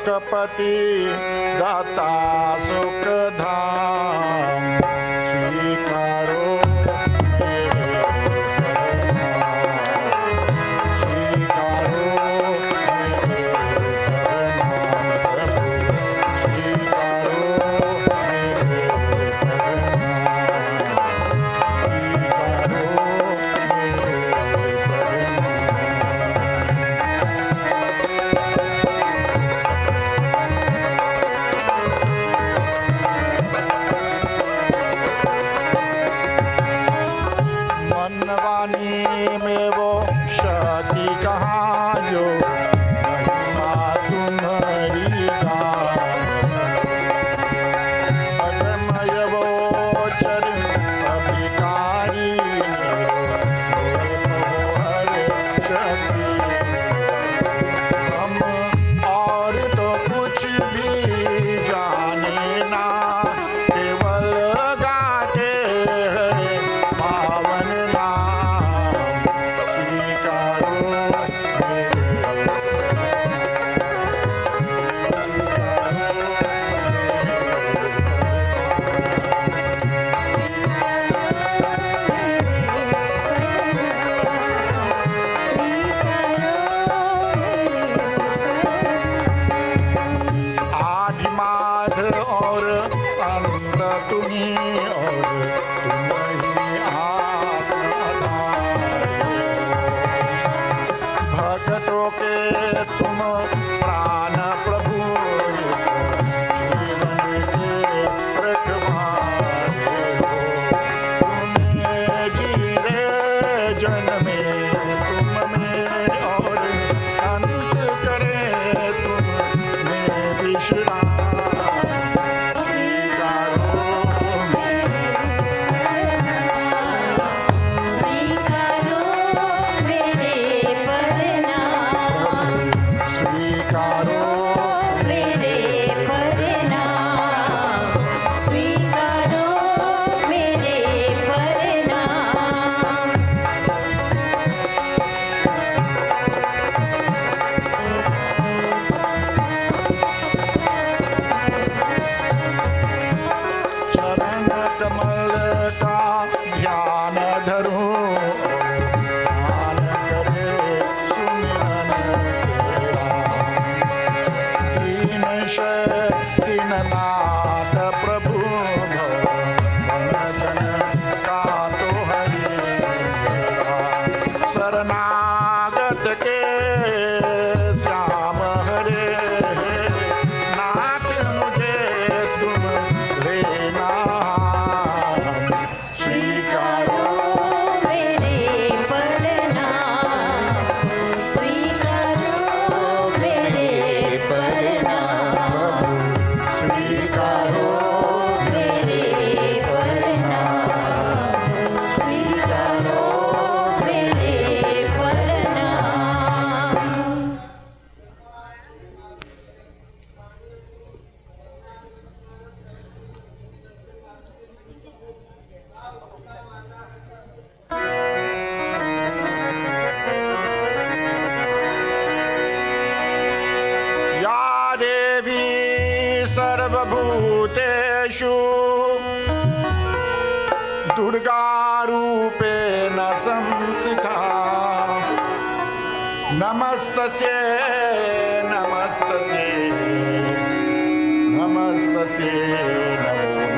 लोकपति दाता सुख धाम स्वीकारो सर्वभूतेषु दुर्गारूपेण संस्थिता नमस्तस्यै नमस्तस्यै नमस्तस्यै नमो नमः।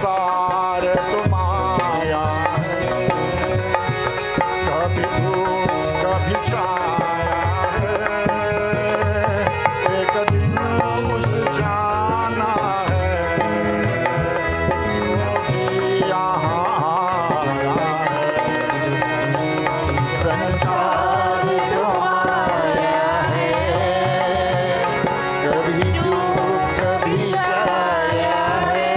संसार तुम्हारा है, कभी धूप कभी छाया है, एक दिन उस जाना है, वो भी यहाँ आया है। संसार तुम्हारा है, कभी धूप कभी छाया है,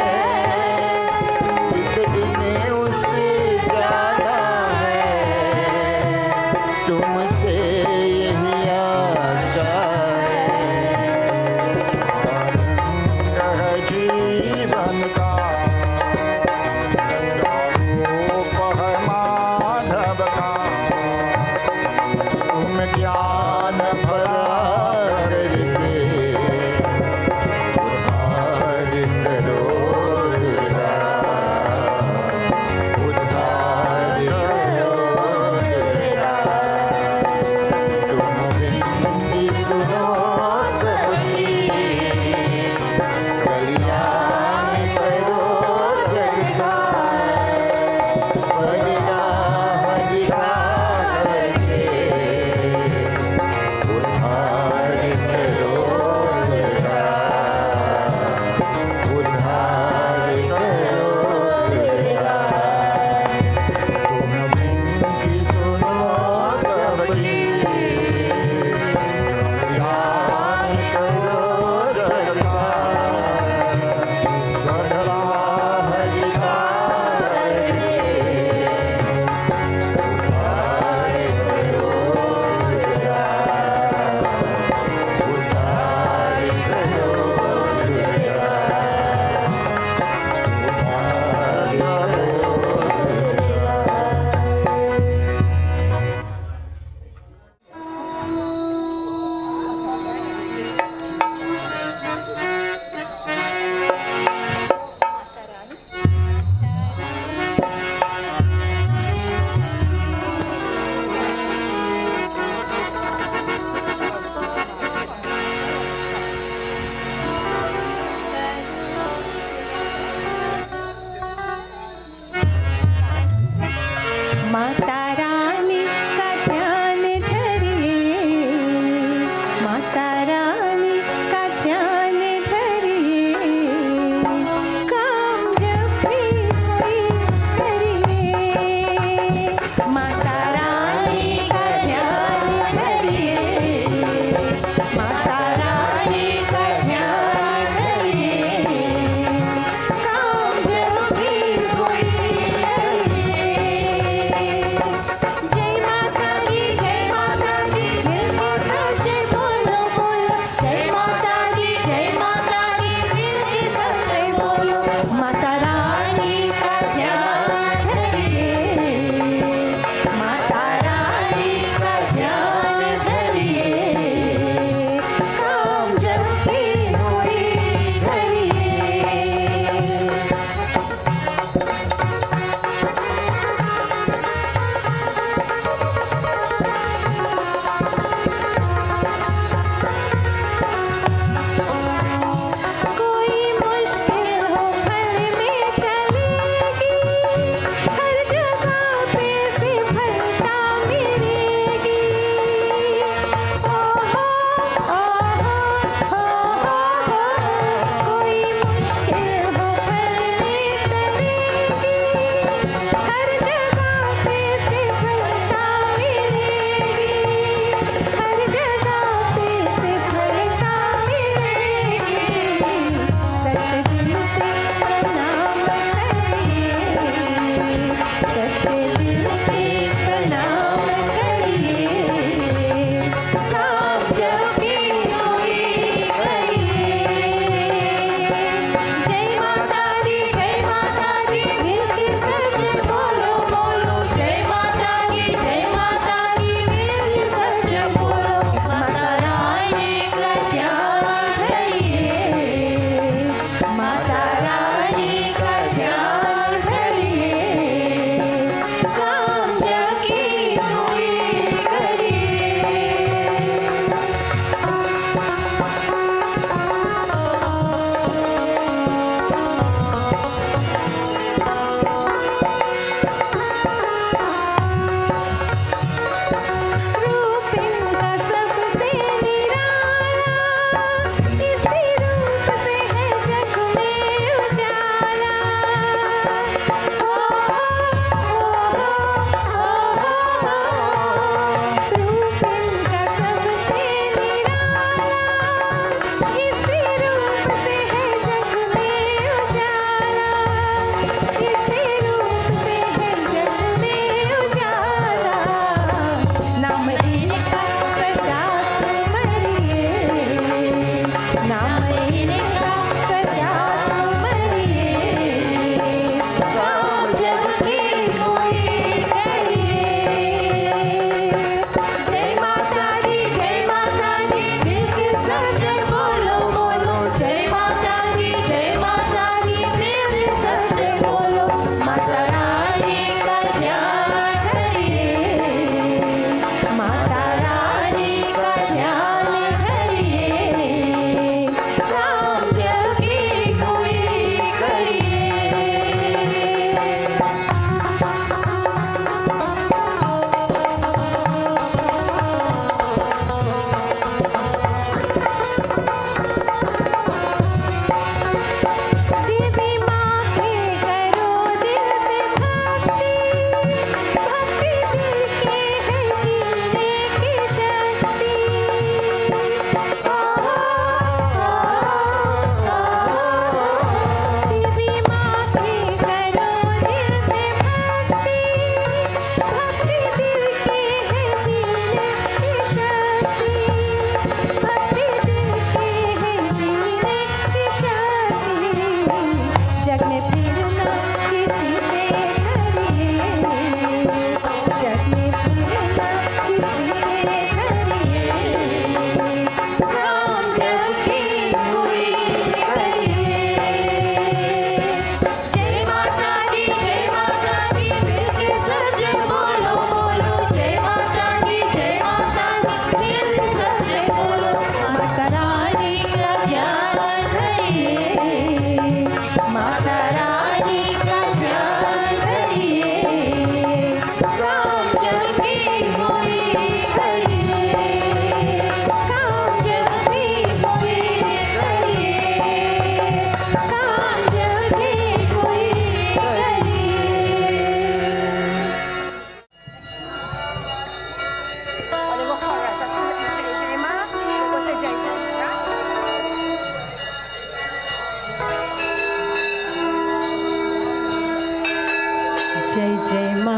जय जय माँ,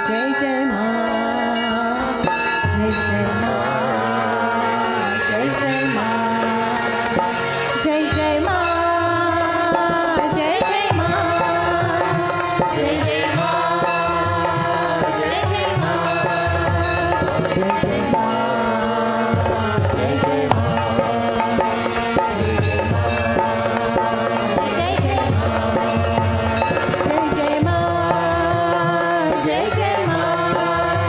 जय जय माँ, जय जय माँ, जय जय माँ, जय जय माँ, जय जय माँ, जय जय माँ, जय जय माँ, जय जय माँ,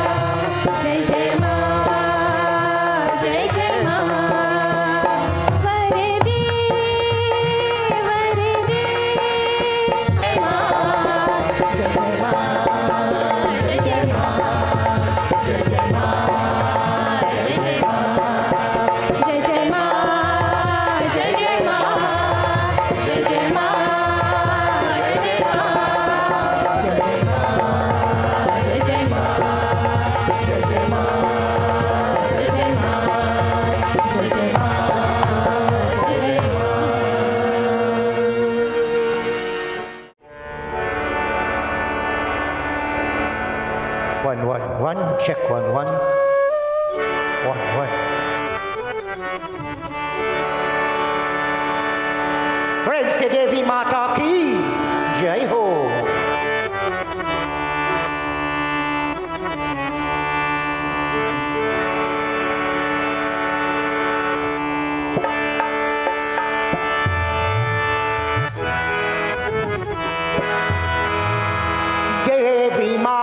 जय जय माँ, One, check one. प्रेम से देवी माता की जय हो। देवी माँ,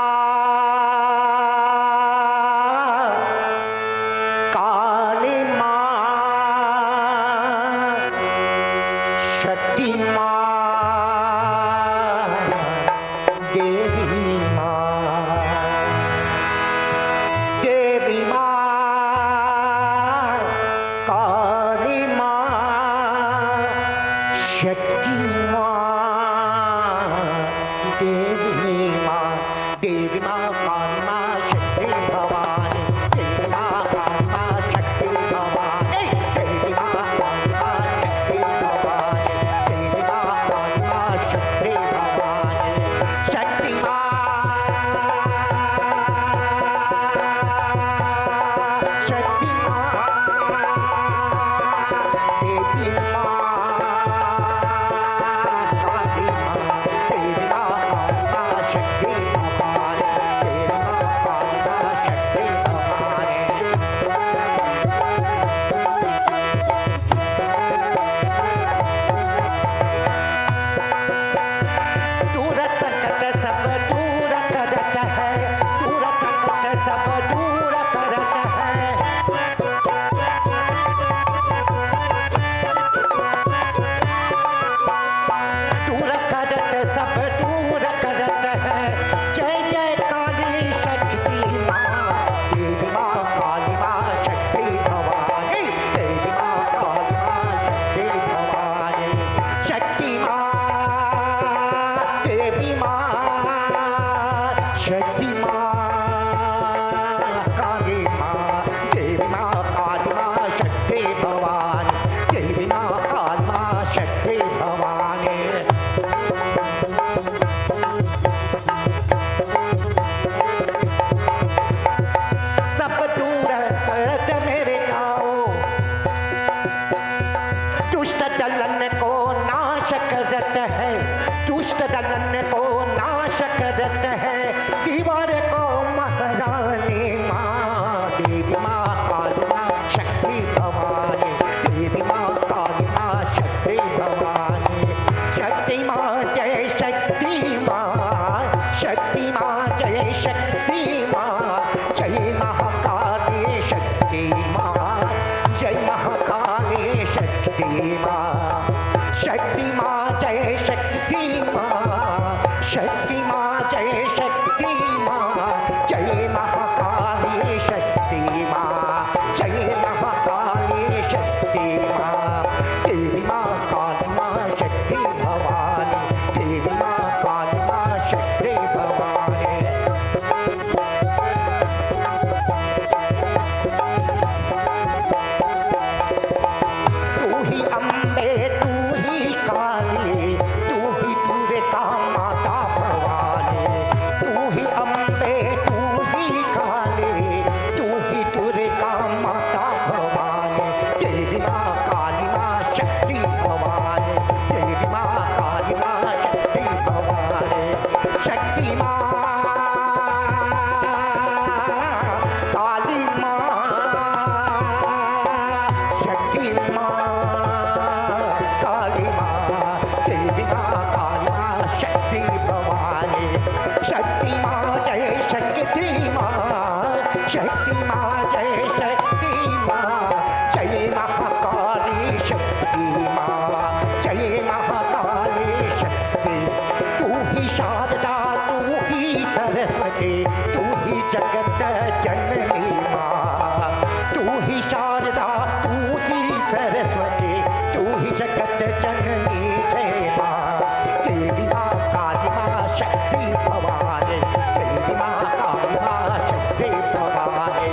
तू ही काली, तू ही दुर्गा माता भवानी। शक्ति भवानी देवी माँ काली माँ शक्ति भवानी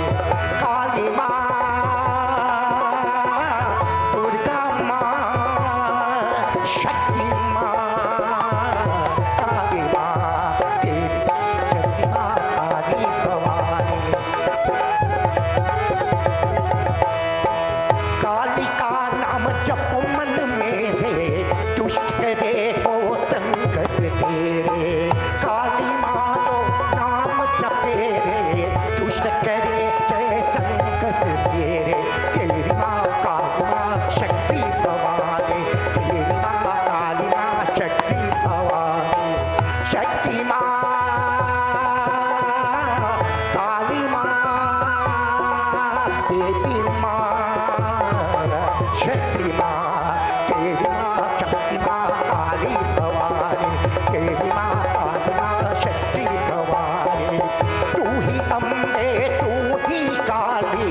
काली माँ दुर्गा माँ शक्ति माँ काली माँ देवी शक्ति माँ काली भवानी काली का नाम जपो मन मेरे दुष्ट करे हो संकट तेरे काली मानो नाम जपे रे दुष्ट करे जय संकट तेरे तेरी माँ काली माँ शक्ति भवानी तेरी माँ काली माँ शक्ति भवानी शक्ति माँ काली माँ देवी माँ शक्ति माँ तेरी माँ शक्ति माँ काली भवानी तेरी माँ काली माँ शक्ति भवानी तू ही अम्बे तू ही काली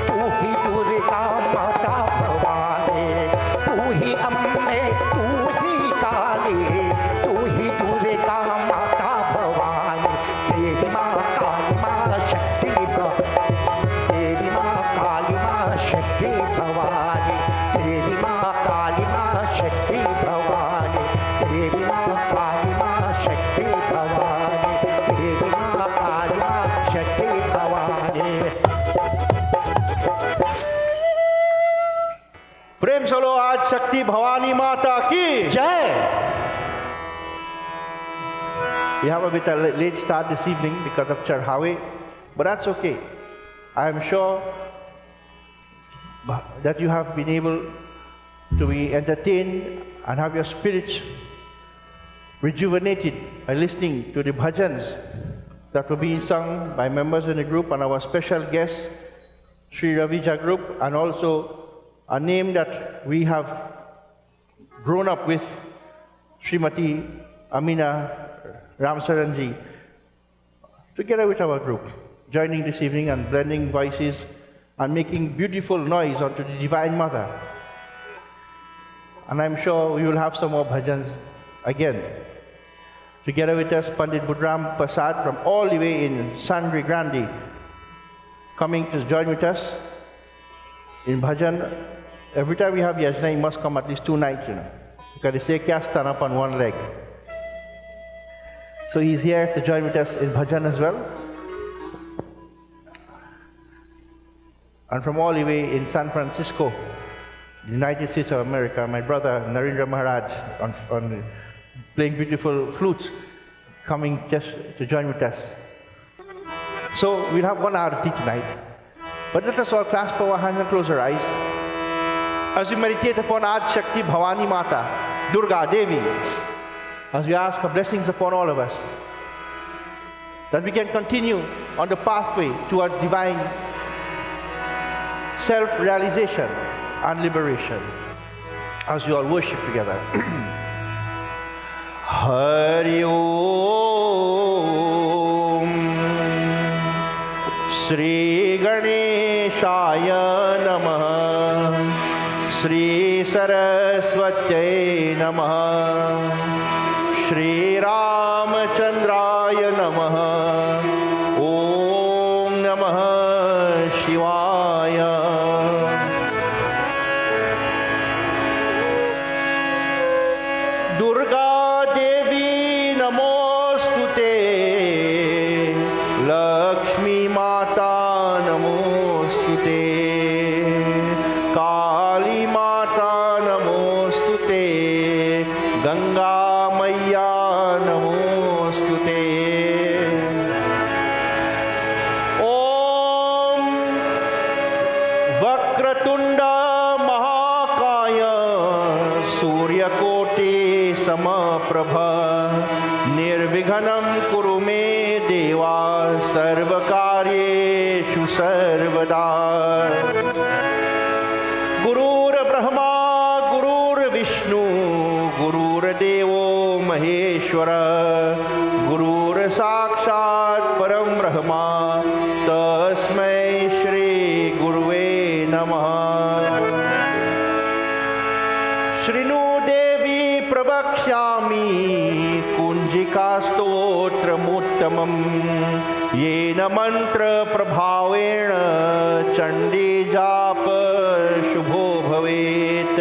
तू ही दुर्गा माता भवानी तू ही अम्बे तू ही काली तू ही दुर्गा माता भवानी तेरी माँ काली माँ शक्ति तेरी माँ काली माँ शक्ति भवानी तेरी माँ काली माँ शक्ति भवानी तेरी माँ काली माँ शक्ति भवानी तेरी माँ काली माँ शक्ति भवानी प्रेम चलो आज शक्ति भवानी माता की जय We have a bit of a late start this evening because of Charhawe, but that's okay. I am sure that you have been able to be entertained and have your spirits rejuvenated by listening to the bhajans that were being sung by members in the group and our special guest, Sri Ravija group, and also a name that we have grown up with, Srimati Amina Ramsaranji, together with our group, joining this evening and blending voices and making beautiful noise unto the Divine Mother. And I'm sure we will have some more bhajans again. Together with us, Pundit Budram Prasad from all the way in Sangre Grande, coming to join with us in bhajan. Every time we have Yagna, he must come at least 2 nights, because they say can't stand up on one leg. So he's here to join with us in bhajan as well. And from all the way in San Francisco, United States of America, my brother Narendra Maharaj on playing beautiful flutes, coming just to join with us. So we'll have one arati tonight. But let us all clasp our hands and close our eyes as we meditate upon Adi Shakti Bhavani Mata, Durga Devi, as we ask her blessings upon all of us, that we can continue on the pathway towards divine self-realization and liberation, as we all worship together. Hari Om Shri Ganeshaya Namaha Shri Saraswatye Namaha Shri Ramachandraya Namaha Om Namaha Shivaya. Durga Devi Namostute, Lakshmi Mata Namostute, Kali Mata Namostute, Ganga Maya Namostute. Om Vakratunda Mahakaya Surya Koti Samaprabha Nirvighanam Kuru Me Deva Sarvakaryeshu Sarvada. Gurur Brahma Gurur Vishnu Gurur Devo Maheshwara Gurur Sakshat Param Brahma Tasmai Shri Guruve Namaha. Shrinu Devi Prabhakshyami Kunjika कुञ्जिकास्तोत्रमुत्तमम् येन मन्त्रप्रभावेण चण्डी जाप शुभो भवेत्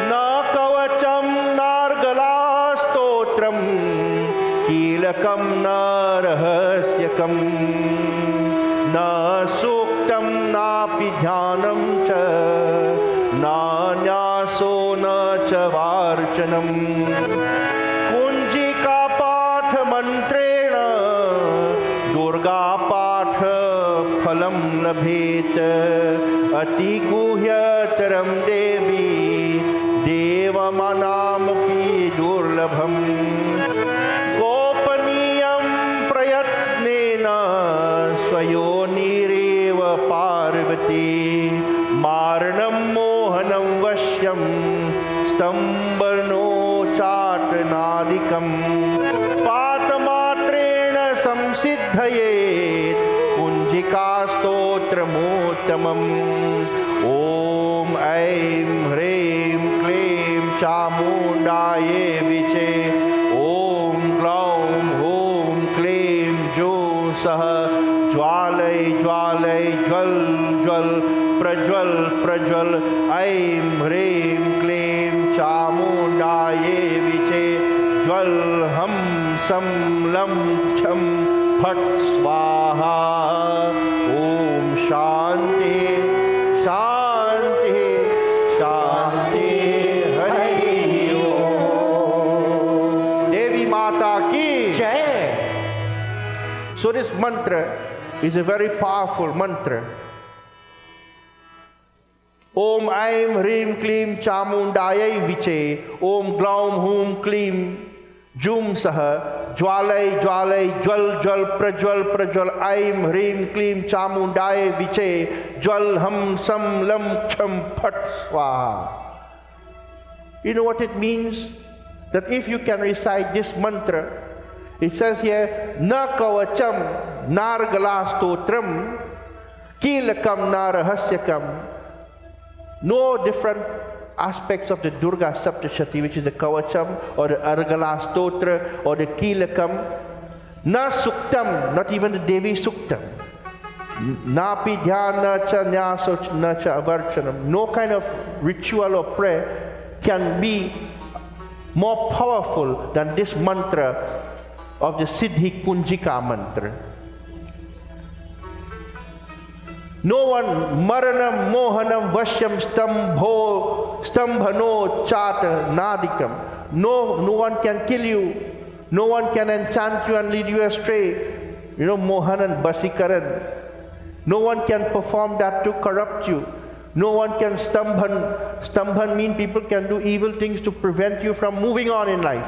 न कवचं नार्गलास्तोत्रं कीलकं न रहस्यकं न सूक्तं नापि ध्यानं च नान्यासो न च वार्चनम् कुञ्जिकापाठमन्त्रेण दुर्गापाठफलं लभेत् अतिगुह्यतरं देवी देवमानामपि दुर्लभम् गोपनीयं प्रयत्नेन स्वयोनिरेव पार्वती मारणं मोहनं वश्यं स्तम्भनोच्चाटनादिकं पातमात्रेण संसिद्धयेत् कुञ्जिकास्तोत्रमोत्तमम् ॐ ऐं ह्रीं क्लीं चामुण्डायै विचे ॐ ग्लौं हूं क्लीं जूं सः ज्वालय ज्वालय ज्वल ज्वल प्रज्वल प्रज्वल ऐं ह्रीं क्लीं चामुण्डायै विचे ज्वल हम सं लं छं फट् स्वाहा ॐ शान्ति शान्ति शान्ति हरि ओम। देवी माता की जय। So this mantra is a very powerful mantra. Om Aim Hrim Klim Chamundayai Viche Om Glaum Hum Klim Jum Saha Jwalai Jwalai Jwal Jwal Prajwal Prajwal Aim Hrim Klim Chamundayai Viche Jwal Ham Sam Lam Cham Phat Swaha. You know what it means? That if you can recite this mantra, it says here, Na kavacham nargalastotram kilakam narahasyakam. No different aspects of the Durga Saptashati, which is the kavacham or the argalastotra or the kilakam. Na suktam, not even the Devi suktam. Napi dhyana cha nyaso na cha avarchanam. No kind of ritual or prayer can be more powerful than this mantra of the Siddhi Kunjika mantra. No one maranam mohanam vashyam stambhano chata nadikam. No one can kill you. No one can enchant you and lead you astray. You know, mohan and basikaran. No one can perform that to corrupt you. No one can stambhan. Stambhan means people can do evil things to prevent you from moving on in life.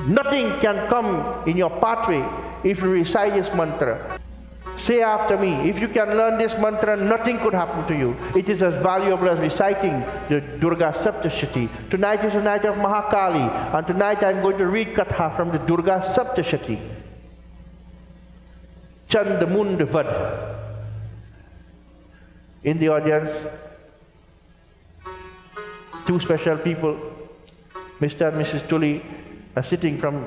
Nothing can come in your pathway if you recite this mantra. Say after me, if you can learn this mantra, nothing could happen to you. It is as valuable as reciting the Durga Saptashati. Tonight is the night of Mahakali, and tonight I am going to read Katha from the Durga Saptashati. Chanda and Munda Vad. In the audience, two special people, Mr. and Mrs. Tully, are sitting from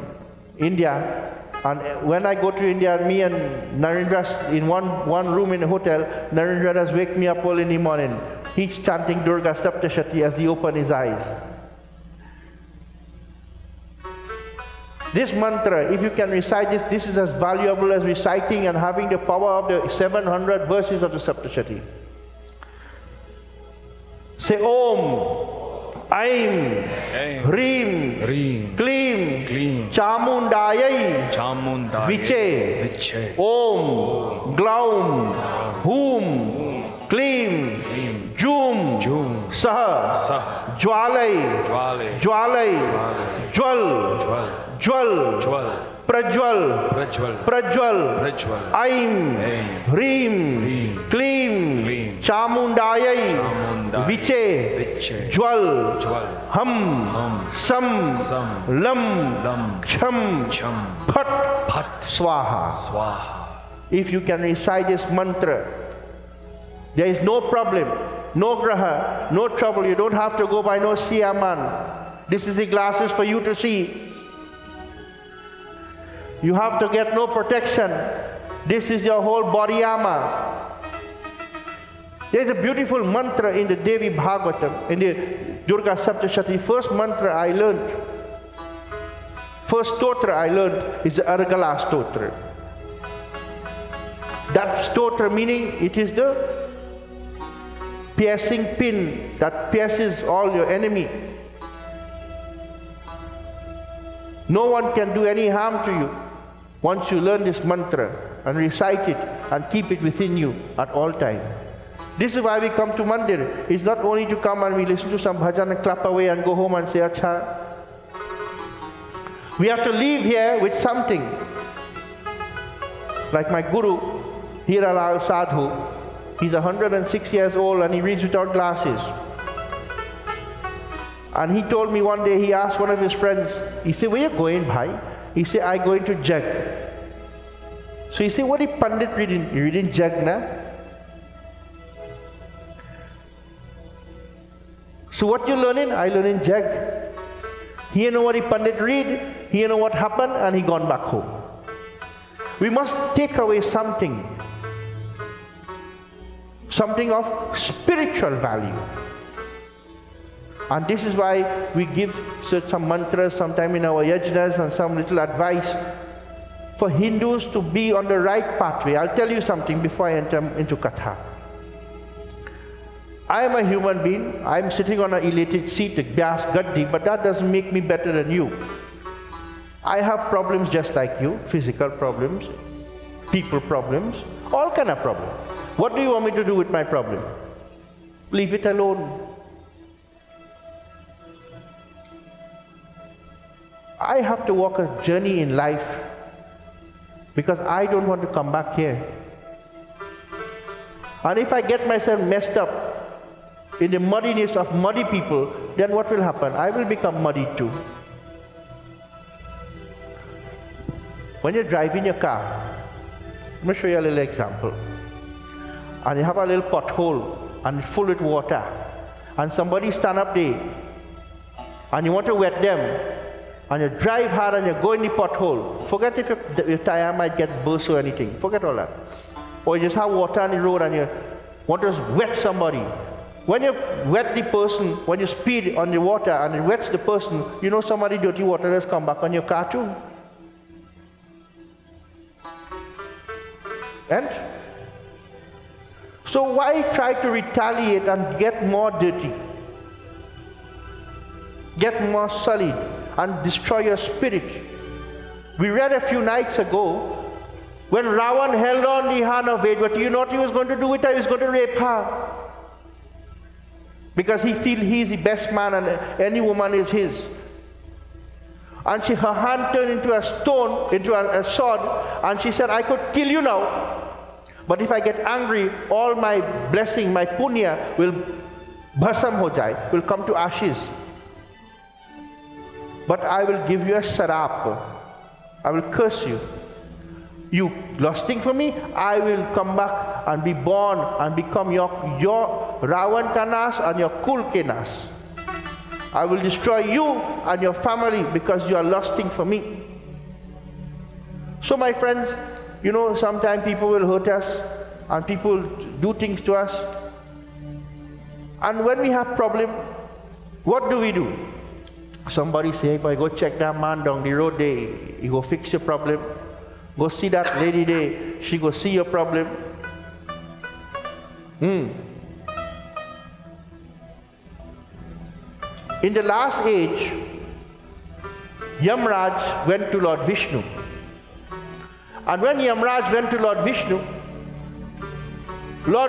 India. And when I go to India, me and Narendra in one room in a hotel, Narendra does wake me up early in the morning. He's chanting Durga Saptashati as he opens his eyes. This mantra, if you can recite this, this is as valuable as reciting and having the power of the 700 verses of the Saptashati. Say Om. Aim, Hrim, Klim, Chamundayai, Viche, Om, Glaum, Hum, Klim, Jum, Saha, Jwalai, Jwal, Prajwal, Aim, Hrim, Klim, Chamundayai, Viche, Jwal, Ham, Sam, Lam, Cham, Phat, Swaha. If you can recite this mantra, there is no problem, no graha, no trouble. You don't have to go by no siyaman. This is the glasses for you to see. You have to get no protection. This is your whole body armor. There's a beautiful mantra in the Devi Bhagavatam, in the Durga Saptashati. First mantra I learned, first stotra I learned is the Argala stotra. That stotra meaning it is the piercing pin that pierces all your enemy. No one can do any harm to you once you learn this mantra and recite it and keep it within you at all times. This is why we come to Mandir. It's not only to come and we listen to some bhajan and clap away and go home and say, Acha. We have to leave here with something. Like my guru, Hiralal Sadhu, he's 106 years old and he reads without glasses. And he told me one day, he asked one of his friends, he said, where you going, bhai? He said, I'm going to Jag. So he said, what is Pundit reading? You reading Yagna? So what you learning? I learning Jag. He know what the Pundit read, he know what happened, and he gone back home. We must take away something of spiritual value. And this is why we give some mantras sometime in our yajnas and some little advice for Hindus to be on the right pathway. I'll tell you something before I enter into Katha. I am a human being. I am sitting on an elated seat, a Vyas Gaddi, but that doesn't make me better than you. I have problems just like you, physical problems, people problems, all kind of problems. What do you want me to do with my problem? Leave it alone. I have to walk a journey in life because I don't want to come back here. And if I get myself messed up in the muddiness of muddy people, then what will happen? I will become muddy too. When you drive in your car, let me show you a little example. And you have a little pothole and it's full with water. And somebody stand up there and you want to wet them. And you drive hard and you go in the pothole. Forget if your tire might get burst or anything. Forget all that. Or you just have water on the road and you want to wet somebody. When you wet the person, when you speed on the water and it wets the person, you know somebody dirty water has come back on your car too. And so why try to retaliate and get more dirty? Get more solid and destroy your spirit. We read a few nights ago when Ravan held on the hand of Vedvati, you know what he was going to do with her? He was going to rape her. Because he feels he's the best man and any woman is his. And her hand turned into a stone, into a sword, and she said, I could kill you now. But if I get angry, all my blessing, my punya will bhasam ho jai, will come to ashes. But I will give you a sarap. I will curse you. You lusting for me, I will come back and be born and become your Ravan Kanas and your Kul Kenas. I will destroy you and your family because you are lusting for me. So my friends, you know, sometimes people will hurt us and people do things to us. And when we have problem, what do? Somebody say, boy, go check that man down the road there. He go fix your problem. Go see that lady there. She go see your problem. In the last age, Yamraj went to Lord Vishnu. And when Yamraj went to Lord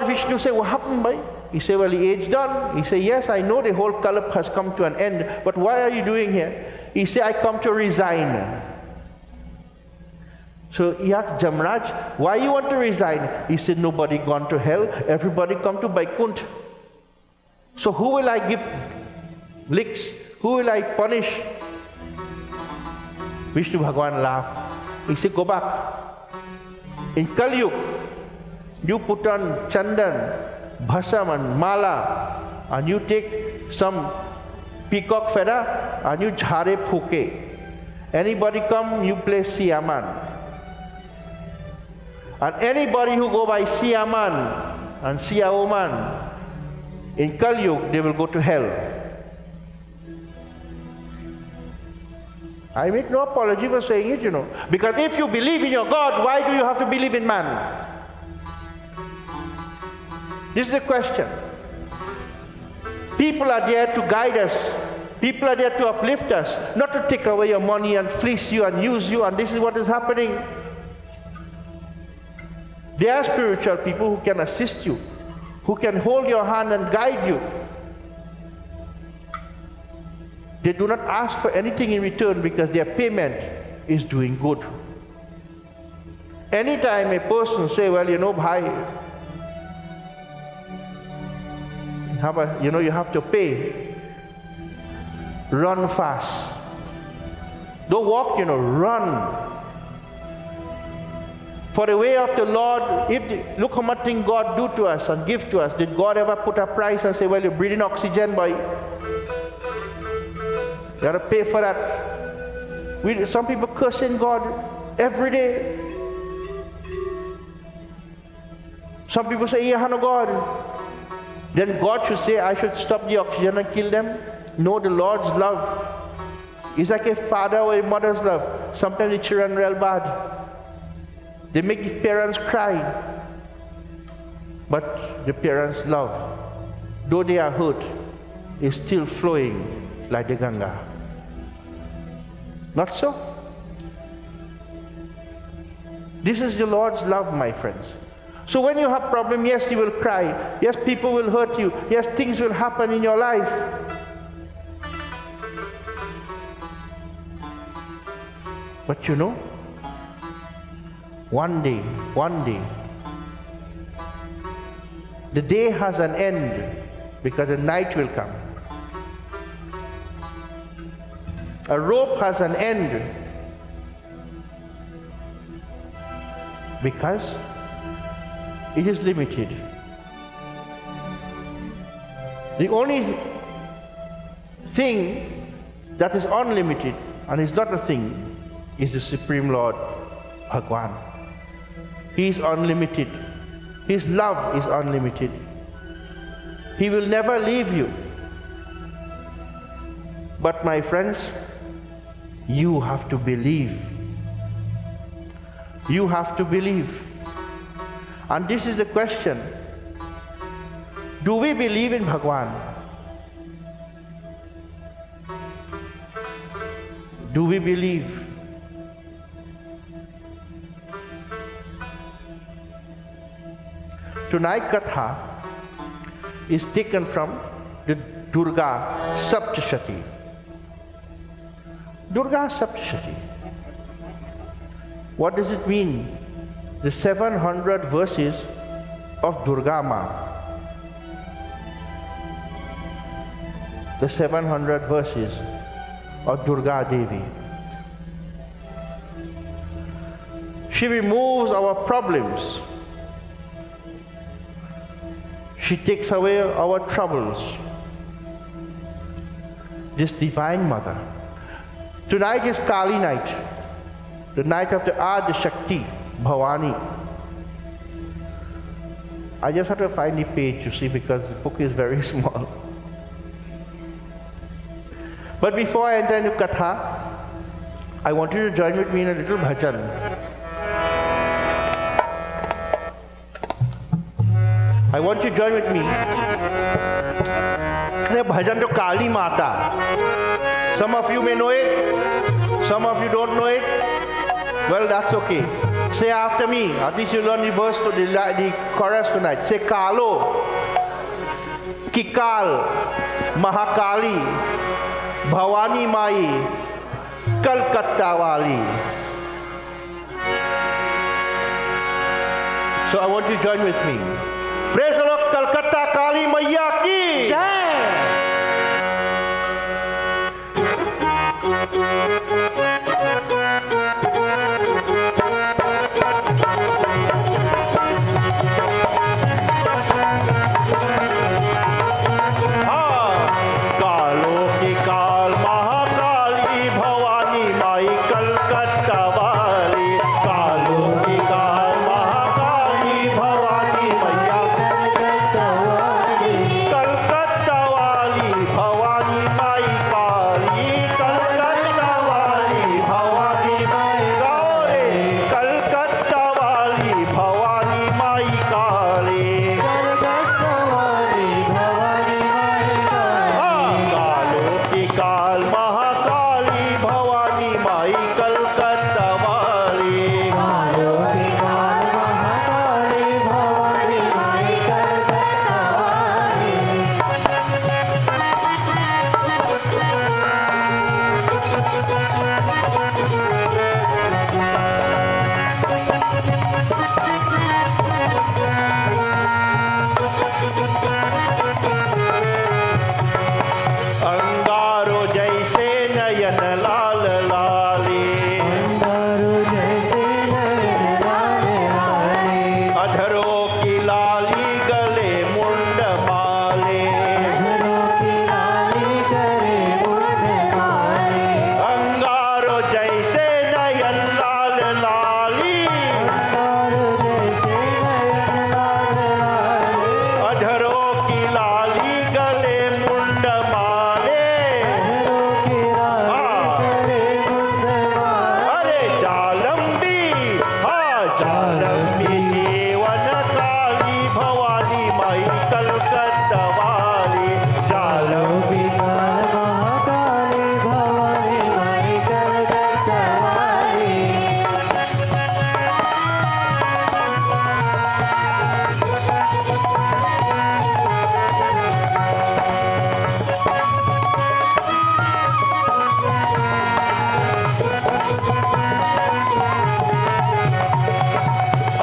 Vishnu said, what happened, boy? He said, well, the age done. He said, yes, I know the whole kalp has come to an end, but why are you doing here? He said, I come to resign. So he asked Jamraj, why you want to resign? He said, nobody gone to hell, everybody come to Vaikunt. So who will I give licks? Who will I punish? Vishnu Bhagavan laughed. He said, go back. In Kali Yuga, you put on chandan, bhasam and mala, and you take some peacock feather and you jhare phuke. Anybody come, you play Siaman. And anybody who go by Siaman and Siaoman, in Kali Yuga, they will go to hell. I make no apology for saying it, Because if you believe in your God, why do you have to believe in man? This is the question. People are there to guide us. People are there to uplift us, not to take away your money and fleece you and use you, and this is what is happening. There are spiritual people who can assist you, who can hold your hand and guide you. They do not ask for anything in return because their payment is doing good. Anytime a person say, well, bhai, you have to pay. Run fast. Don't walk, run. For the way of the Lord, look how much thing God do to us and give to us. Did God ever put a price and say, well, you're breathing oxygen, boy? You got to pay for that. Some people cursing God every day. Some people say, yeah, no God. Then God should say, I should stop the oxygen and kill them. No, the Lord's love is like a father or a mother's love. Sometimes the children are real bad. They make the parents cry. But the parents' love, though they are hurt, is still flowing like the Ganga. Not so? This is the Lord's love, my friends. So when you have problem, yes, you will cry. Yes, people will hurt you. Yes, things will happen in your life. But one day, the day has an end because the night will come. A rope has an end because it is limited. The only thing that is unlimited and is not a thing is the Supreme Lord Bhagwan. He is unlimited. His love is unlimited. He will never leave you. But my friends, you have to believe. You have to believe. And this is the question. Do we believe in Bhagwan? Do we believe? Tonight's Katha is taken from the Durga Saptashati. Durga Saptashati. What does it mean? The 700 verses of Durga Ma. The 700 verses of Durga Devi. She removes our problems. She takes away our troubles. This Divine Mother. Tonight is Kali night, the night of the Adi Shakti, Bhavani. I just have to find the page, you see, because the book is very small. But before I enter into Katha, I want you to join with me in a little bhajan. I want you to join with me in a bhajan to Kali Mata. Some of you may know it, some of you don't know it. Well, that's okay. Say after me. At least you learn the verse to the chorus tonight. Say Kalo, Kikal, Mahakali, Bhavani Mai, Kalkatta Wali. So I want you to join with me. Praise the Lord, Kalkatta Kali Maiya ki Jai. कालो की काल महाकाली भवानी माई कलकत्ता वाली, कालों की काल महाकाली भवानी मैया, कलकत्ता वाली भवानी माई काली, कलकत्ता वाली भवानी माई गौरे, कलकत्ता वाली भवानी माई काली, कालों की काल महाकाली भवानी माई कलकत्ता वाली, अंगारो जैसे नयन लाल लाली, अधरों की लाली गले मुंड माले, अंगारो जैसे नयन लाल लाली, अधरों की लाली गले मुंड माले, अरे जालंबी, हाँ जालंबी जीवन काली भवानी माई कलकत्ता वाली, जालंबी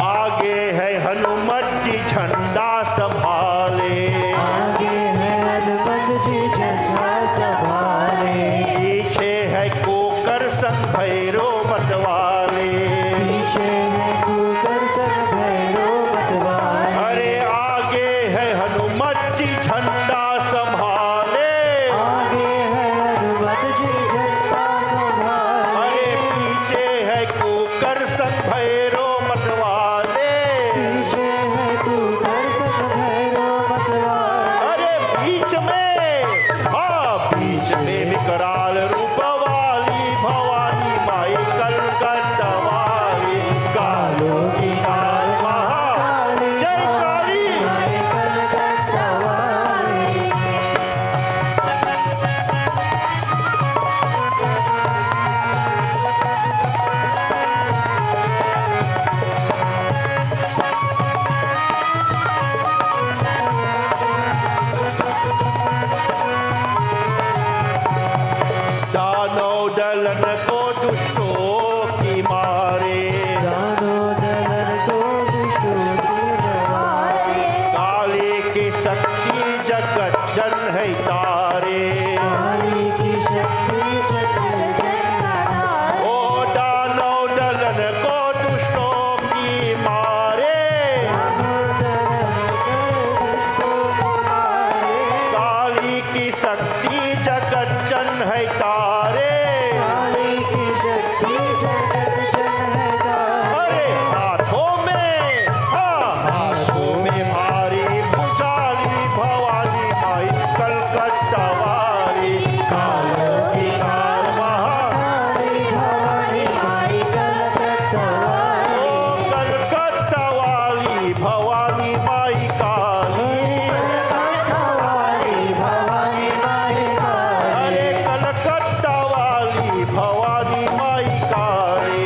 आगे है हनुमत जी झंडा संभाले, पीछे है कोकर संग भैरो मतवाले, अरे आगे है हनुमत जी झंडा संभाले, अरे पीछे है कोकर संग भैरो मतवाले, अरे बीच में, हाँ बीच में विकराल रूप वाली भवानी माई कलकत्ता वाली, कालों की काल महाकाली, जय काली, दानव दलन को दुष्टों की मारे, काली की शक्ति जगत जन है तारे, ओ दानव दलन को दुष्टों की मारे, काली की शक्ति जगत जन है तारे, अरे हाथों में, हाँ हाथों में भारी भुजाली भवानी माई कलकत्ता वाली, कालों की काल महाकाली, ओ कलकत्ता वाली भवानी माई काली, अरे कलकत्ता वाली भवानी माई काली,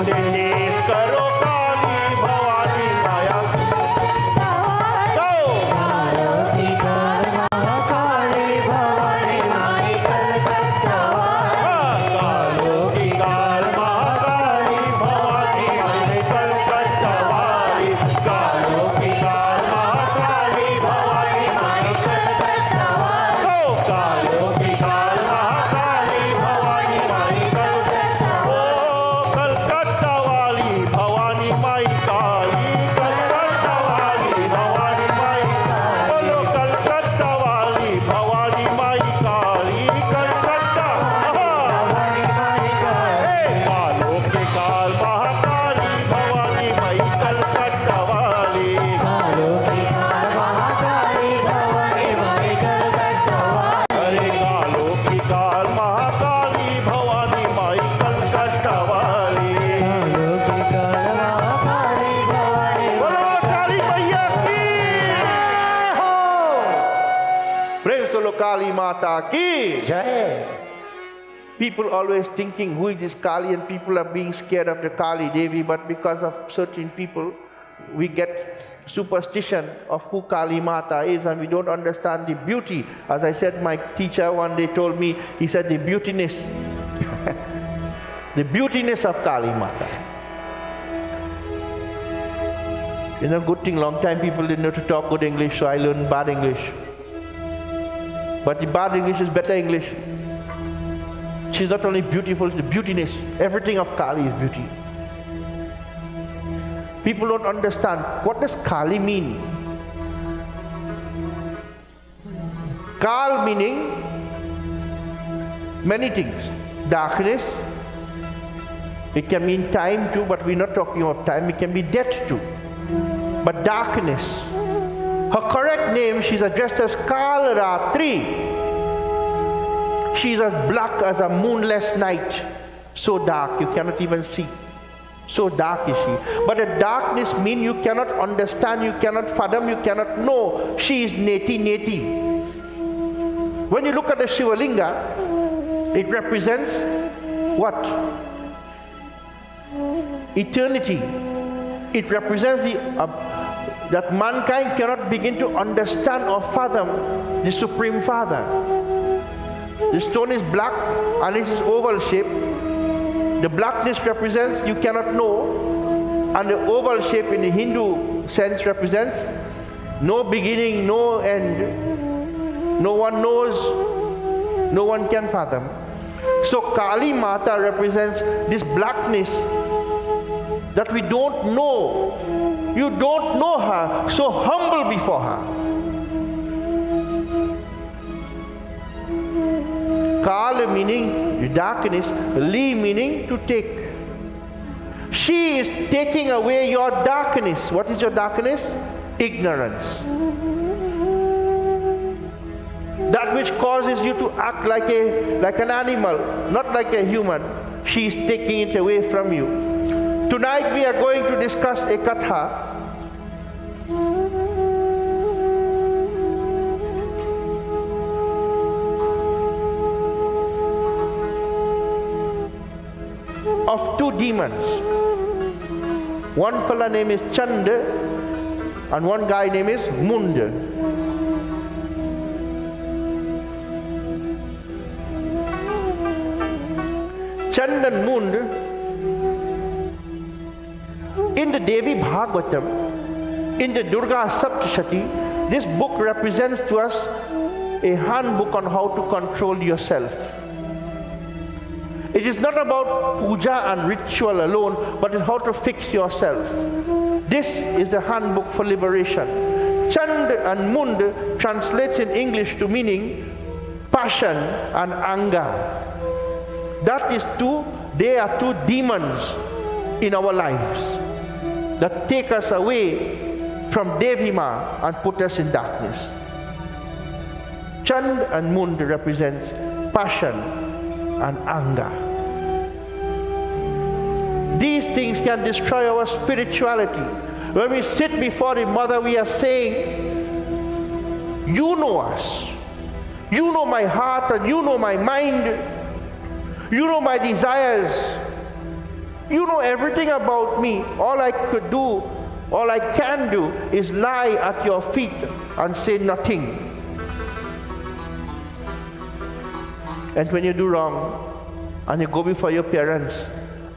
तेज करो काली भवानी माया गो काली भवानी माई कलकत्ता कालों की काल महाकाली भवानी माई कलकत्ता वाली कालों की काल महाकाली भवानी माई कलकत्ता गो कालों की काल महाकाली भवानी माई कलकत्ता ओ कलकत्ता वाली भवानी माई काली कलकत्ता वाली भवानी माई बोलो कलकत्ता वाली भवानी माई काली कलकत्ता भवानी माई कालों के काल महाकाली भवानी माई कलकत्ता वाली कालों की काल महाकाली भवानी माई कलकत्ता अरे कालों की काल महाकाली भवानी माई कलकत्ता वाली कालों की काल महाकाली भवानी बोलो काली मैया की हो प्रेम से लो काली माता की जय People always thinking who is this Kali and people are being scared of the Kali Devi, but because of certain people, we get superstition of who Kali Mata is and we don't understand the beauty. As I said, my teacher one day told me, he said the beautiness, the beautiness of Kali Mata. You know, good thing, long time people didn't know to talk good English, so I learned bad English. But the bad English is better English. She's not only beautiful, the beautiness. Everything of Kali is beauty. People don't understand. What does Kali mean? Kal meaning many things. Darkness. It can mean time too, but we're not talking about time. It can be death too. But darkness. Her correct name, she's addressed as Kal Ratri. She's as black as a moonless night. So dark, you cannot even see. So dark is she. But the darkness means you cannot understand, you cannot fathom, you cannot know. She is Neti Neti. When you look at the Shivalinga, it represents what? Eternity. It represents that mankind cannot begin to understand or fathom the Supreme Father. The stone is black and it is oval shape. The blackness represents you cannot know, and the oval shape in the Hindu sense represents no beginning, no end. No one knows, no one can fathom. So Kali Mata represents this blackness that we don't know. You don't know her, so humble before her. Kal meaning darkness, Li meaning to take. She is taking away your darkness. What is your darkness? Ignorance. That which causes you to act like an animal, not like a human. She is taking it away from you. Tonight we are going to discuss a katha of two demons. One fella name is Chanda and one guy name is Munda. Chanda and Munda, in the Devi Bhagavatam, in the Durga Saptashati, this book represents to us a handbook on how to control yourself. It is not about puja and ritual alone, but it's how to fix yourself. This is the handbook for liberation. Chanda and Munda translates in English to meaning passion and anger. That is they are two demons in our lives that take us away from Devi Ma and put us in darkness. Chanda and Munda represents passion and anger. These things can destroy our spirituality. When we sit before the Mother, we are saying, you know us. You know my heart and you know my mind. You know my desires. You know everything about me. All I could do, all I can do is lie at your feet and say nothing. And when you do wrong, and you go before your parents,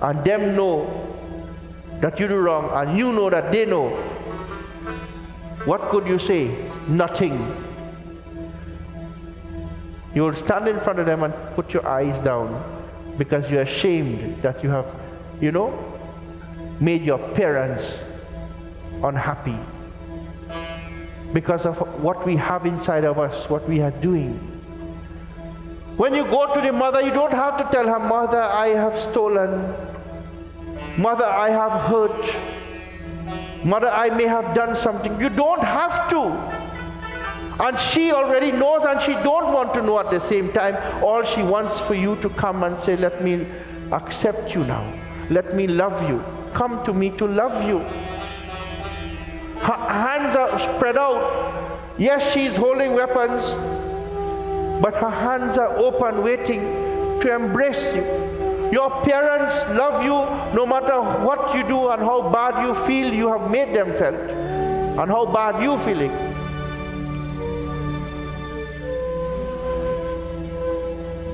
and them know that you do wrong, and you know that they know, what could you say? Nothing. You will stand in front of them and put your eyes down because you're ashamed that you have, made your parents unhappy because of what we have inside of us, what we are doing. When you go to the mother, you don't have to tell her, Mother, I have stolen. Mother, I have hurt. Mother, I may have done something. You don't have to. And she already knows, and she don't want to know at the same time. All she wants for you to come and say, let me accept you now. Let me love you. Come to me to love you. Her hands are spread out. Yes, she is holding weapons, but her hands are open, waiting to embrace you. Your parents love you no matter what you do and how bad you feel you have made them felt, and how bad you feeling.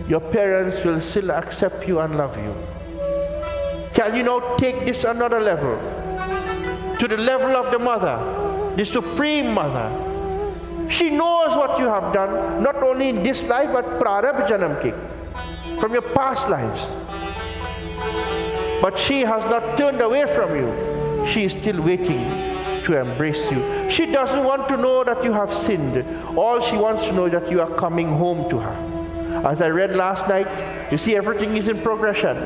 Your parents will still accept you and love you. Can you now take this another level? To the level of the mother, the supreme mother. She knows what you have done, not only in this life, but prarabdha janam ki, from your past lives. But she has not turned away from you. She is still waiting to embrace you. She doesn't want to know that you have sinned. All she wants to know is that you are coming home to her. As I read last night, you see, everything is in progression.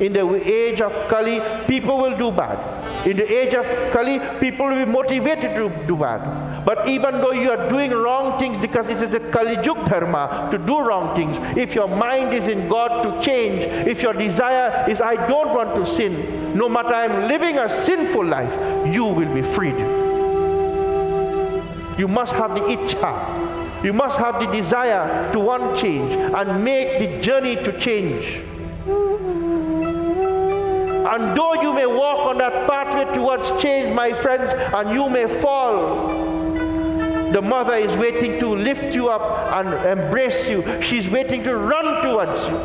In the age of Kali, people will do bad. In the age of Kali, people will be motivated to do bad. But even though you are doing wrong things, because it is a Kali Yug dharma to do wrong things, if your mind is in God to change, if your desire is, I don't want to sin, no matter I'm living a sinful life, you will be freed. You must have the itcha. You must have the desire to want change and make the journey to change. And though you may walk on that pathway towards change, my friends, and you may fall, the mother is waiting to lift you up and embrace you. She's waiting to run towards you.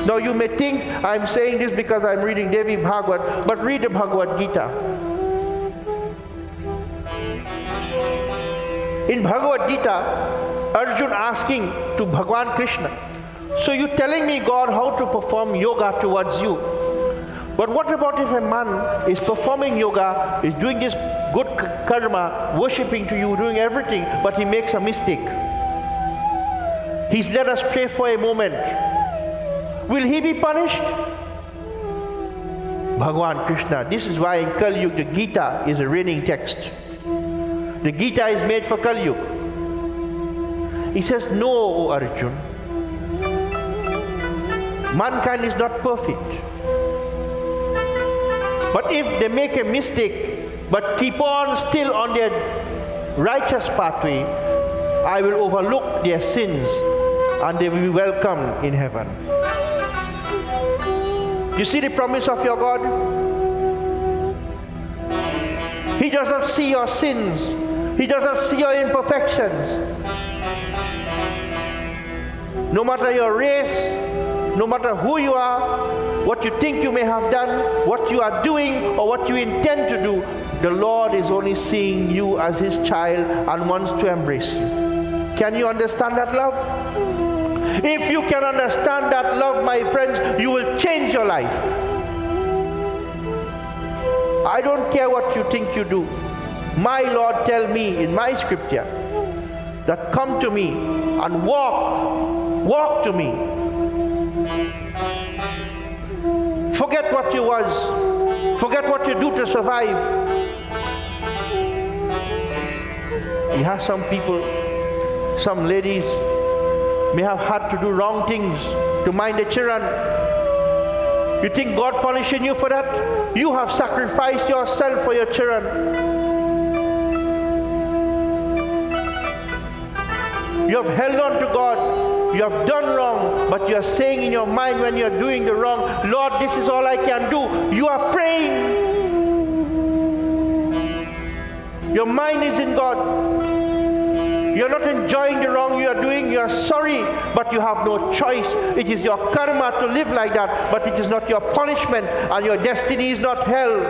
Now you may think I'm saying this because I'm reading Devi Bhagavad, but read the Bhagavad Gita. In Bhagavad Gita, Arjun asking to Bhagwan Krishna, so you're telling me, God, how to perform yoga towards you. But what about if a man is performing yoga, is doing this good karma, worshipping to you, doing everything, but he makes a mistake? He's led astray for a moment. Will he be punished? Bhagwan Krishna, this is why in Kali Yuga the Gita is a reigning text. The Gita is made for Kali Yuga. He says, no, O Arjun. Mankind is not perfect. But if they make a mistake, but keep on still on their righteous pathway, I will overlook their sins and they will be welcomed in heaven. You see the promise of your God? He does not see your sins. He does not see your imperfections. No matter your race, no matter who you are, what you think you may have done, what you are doing, or what you intend to do, the Lord is only seeing you as His child and wants to embrace you. Can you understand that love? If you can understand that love, my friends, you will change your life. I don't care what you think you do. My Lord tell me in my scripture that come to me and walk to me. Forget what you was. Forget what you do to survive. He has some people, some ladies may have had to do wrong things to mind the children. You think God punishing you for that? You have sacrificed yourself for your children. You have held on to God. You have done wrong, but you are saying in your mind when you are doing the wrong, Lord, this is all I can do. You are praying. Your mind is in God. You're not enjoying the wrong you are doing. You are sorry, but you have no choice. It is your karma to live like that, but it is not your punishment, and your destiny is not hell.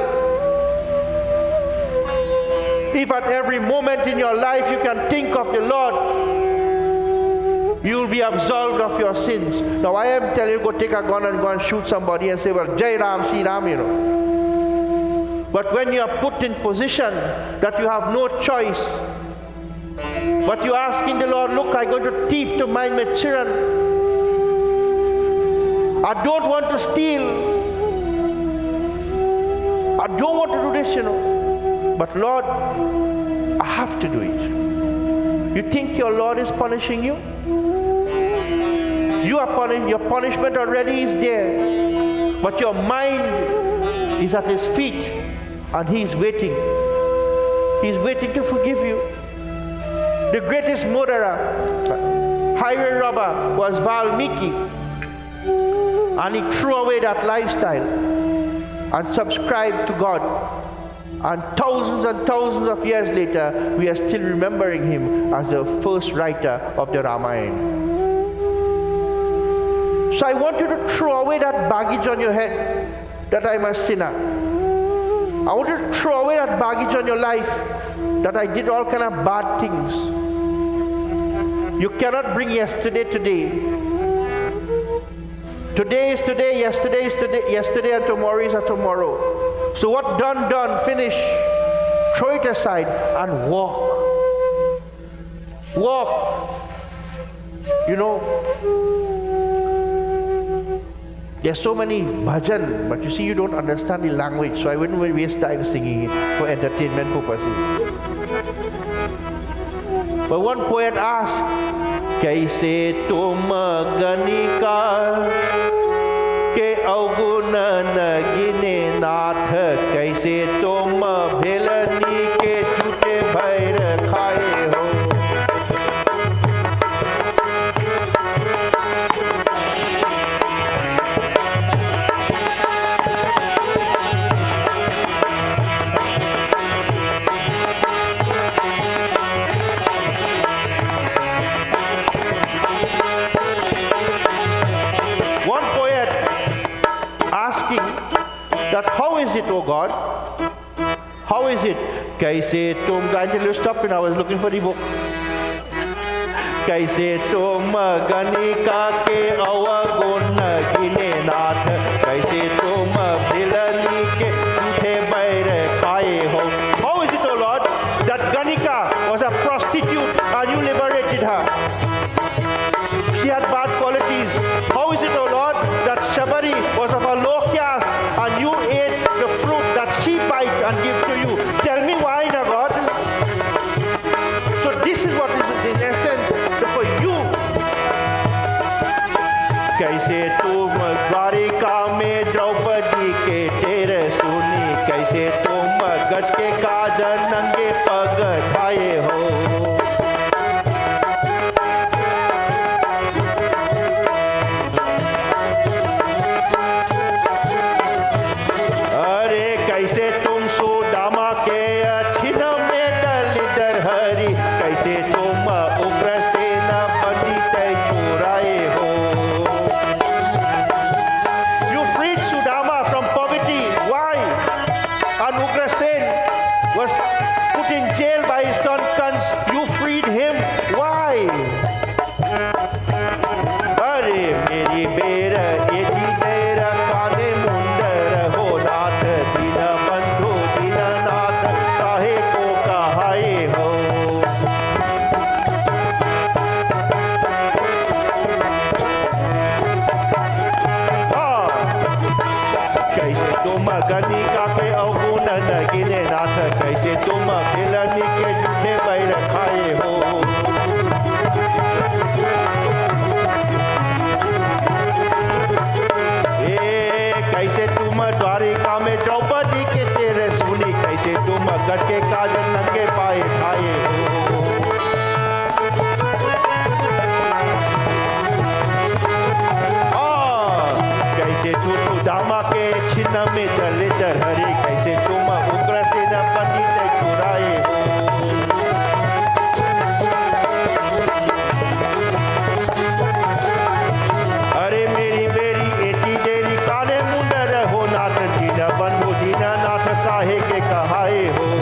If at every moment in your life you can think of the Lord, you will be absolved of your sins. Now I am telling you, go take a gun and go and shoot somebody and say, well, Jai Ram, Si Ram, you know. But when you are put in position that you have no choice, but you're asking the Lord, look, I'm going to thief to mind my children. I don't want to steal. I don't want to do this, you know. But Lord, I have to do it. You think your Lord is punishing you? You are punished. Your punishment already is there. But your mind is at His feet, and He is waiting. He is waiting to forgive you. The greatest murderer, highway robber, was Valmiki. And he threw away that lifestyle and subscribed to God. And thousands of years later, we are still remembering him as the first writer of the Ramayana. So I want you to throw away that baggage on your head that I'm a sinner. I want you to throw away that baggage on your life that I did all kind of bad things. You cannot bring yesterday today. Today is today, yesterday is today, yesterday and tomorrow is a tomorrow. So what done, finish. Throw it aside and walk. Walk. You know, there's so many bhajan, but you see, you don't understand the language, so I wouldn't waste time singing it for entertainment purposes. But one poet asked, Kaise tum ganika ke auguna nagine nath, kaise tum bhelani ke chute bhair khaye ho. That how is it, oh God? How is it? Kaise tum, until you stop and I was looking for the book. Kaise tum ganika ke avagun gine nath, kaise tum bhilani ke chuthe bair khaye ho. How is it, oh Lord, that Ganika was a prostitute and you liberated her? She had bad qualities. How is it, oh Lord, that Shabari was of a low caste and you ate the fruit that she bite and give to you? Tell me why, now God. So this is what is in essence for you. Kaise tum Dwarika mein Draupadi ke tere suni, kaise tum gaj ke kajan nange pag dhaye ho. के काजल नंगे पाए खाए हो। दामा के छिन्न में दलित हरे कैसे तुम उग्र सेनापति ते चुराए हो। अरे मेरी बेरी एती देरी काले मुंड रहो नाथ दीन बंधु दीनानाथ काहे के कहाए हो।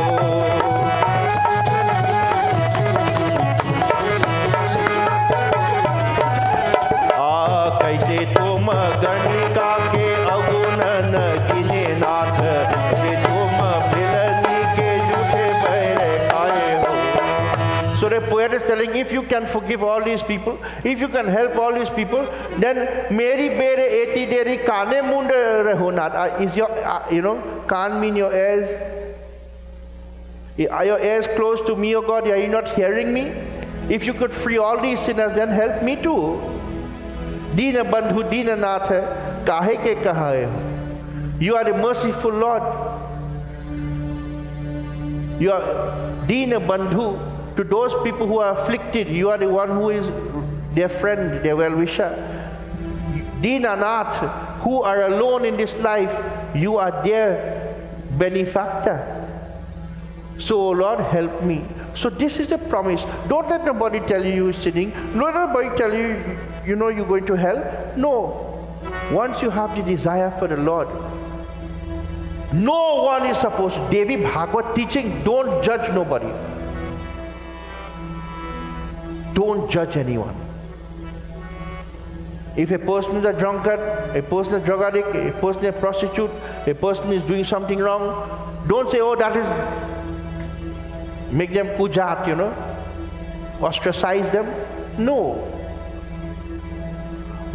कैसे तुम गणिका के अगुणन गिने नाथ कैसे तुम बिलनी के झूठे बहरे खाए हो। So the poet is telling, if you can forgive all these people, if you can help all these people, then Meri Bere Eti Deri Kane Munda Rehonat. Is your, can't mean your ears. Are your ears close to me, O God? Are you not hearing me? If you could free all these sinners, then help me too. Dina Bandhu Dina Natha Kahe ke kahaye. You are a merciful Lord. You are Dina Bandhu to those people who are afflicted. You are the one who is their friend, their well-wisher. Dina Nath, who are alone in this life, you are their benefactor. So, Lord, help me. So this is the promise. Don't let nobody tell you you're sinning. Don't let nobody tell you, you're going to hell. No. Once you have the desire for the Lord, no one is supposed to. Devi Bhagavad teaching, don't judge nobody. Don't judge anyone. If a person is a drunkard, a person is a drug addict, a person is a prostitute, a person is doing something wrong, don't say, oh, that is, make them kujat, ostracize them. No.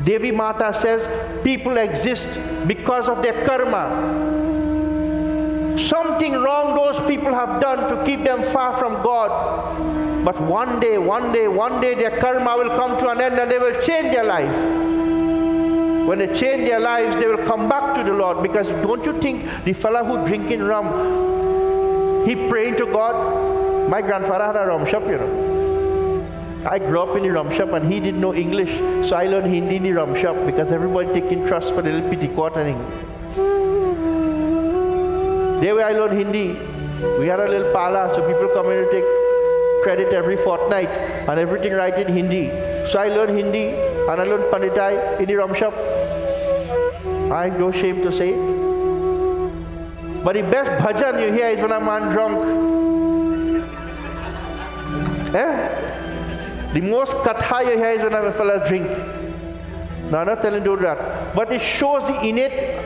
Devi Mata says people exist because of their karma. Something wrong those people have done to keep them far from God. But one day, their karma will come to an end and they will change their life. When they change their lives, they will come back to the Lord. Because don't you think the fellow who drinking rum, he praying to God? My grandfather had a rum shop, I grew up in the rum shop and he didn't know English. So I learned Hindi in the rum shop because everybody taking trust for the little pitty quartering. There where I learned Hindi, we had a little pala, so people come in to take credit every fortnight and everything right in Hindi. So I learned Hindi and I learned Panditai in the rum shop. I have no shame to say it. But the best bhajan you hear is when a man drunk. The most katha you hear is when a fellow drink. No, I'm not telling you that. But it shows the innate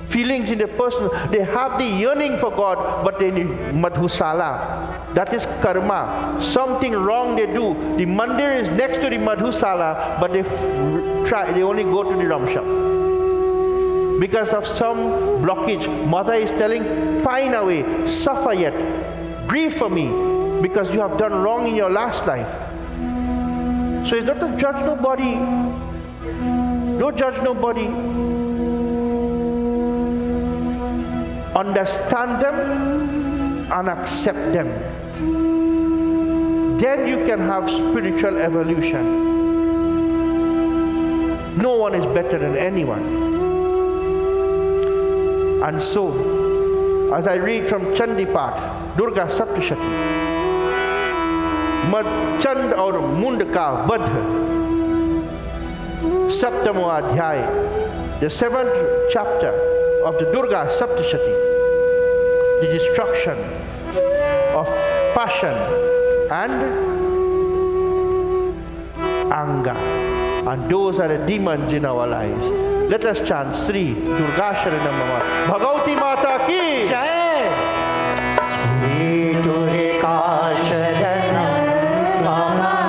feelings in the person. They have the yearning for God, but they need madhusala. That is karma. Something wrong they do. The mandir is next to the madhusala, but they only go to the rum shop. Because of some blockage, mother is telling, pine away, suffer yet, grieve for me, because you have done wrong in your last life. So it's not to judge nobody. Don't judge nobody. Understand them and accept them. Then you can have spiritual evolution. No one is better than anyone. And so, as I read from Chandipat, Durga Saptashati, Chanda and Munda ka vadh, Saptamo Adhyay, the 7th chapter of the Durga Saptashati, the destruction of passion and anger. And those are the demons in our lives. Let us chant Sri Durga Sharanam Mama. Bhagavati Mata ki Jai. Sri Durga Sharanam Mama. Mama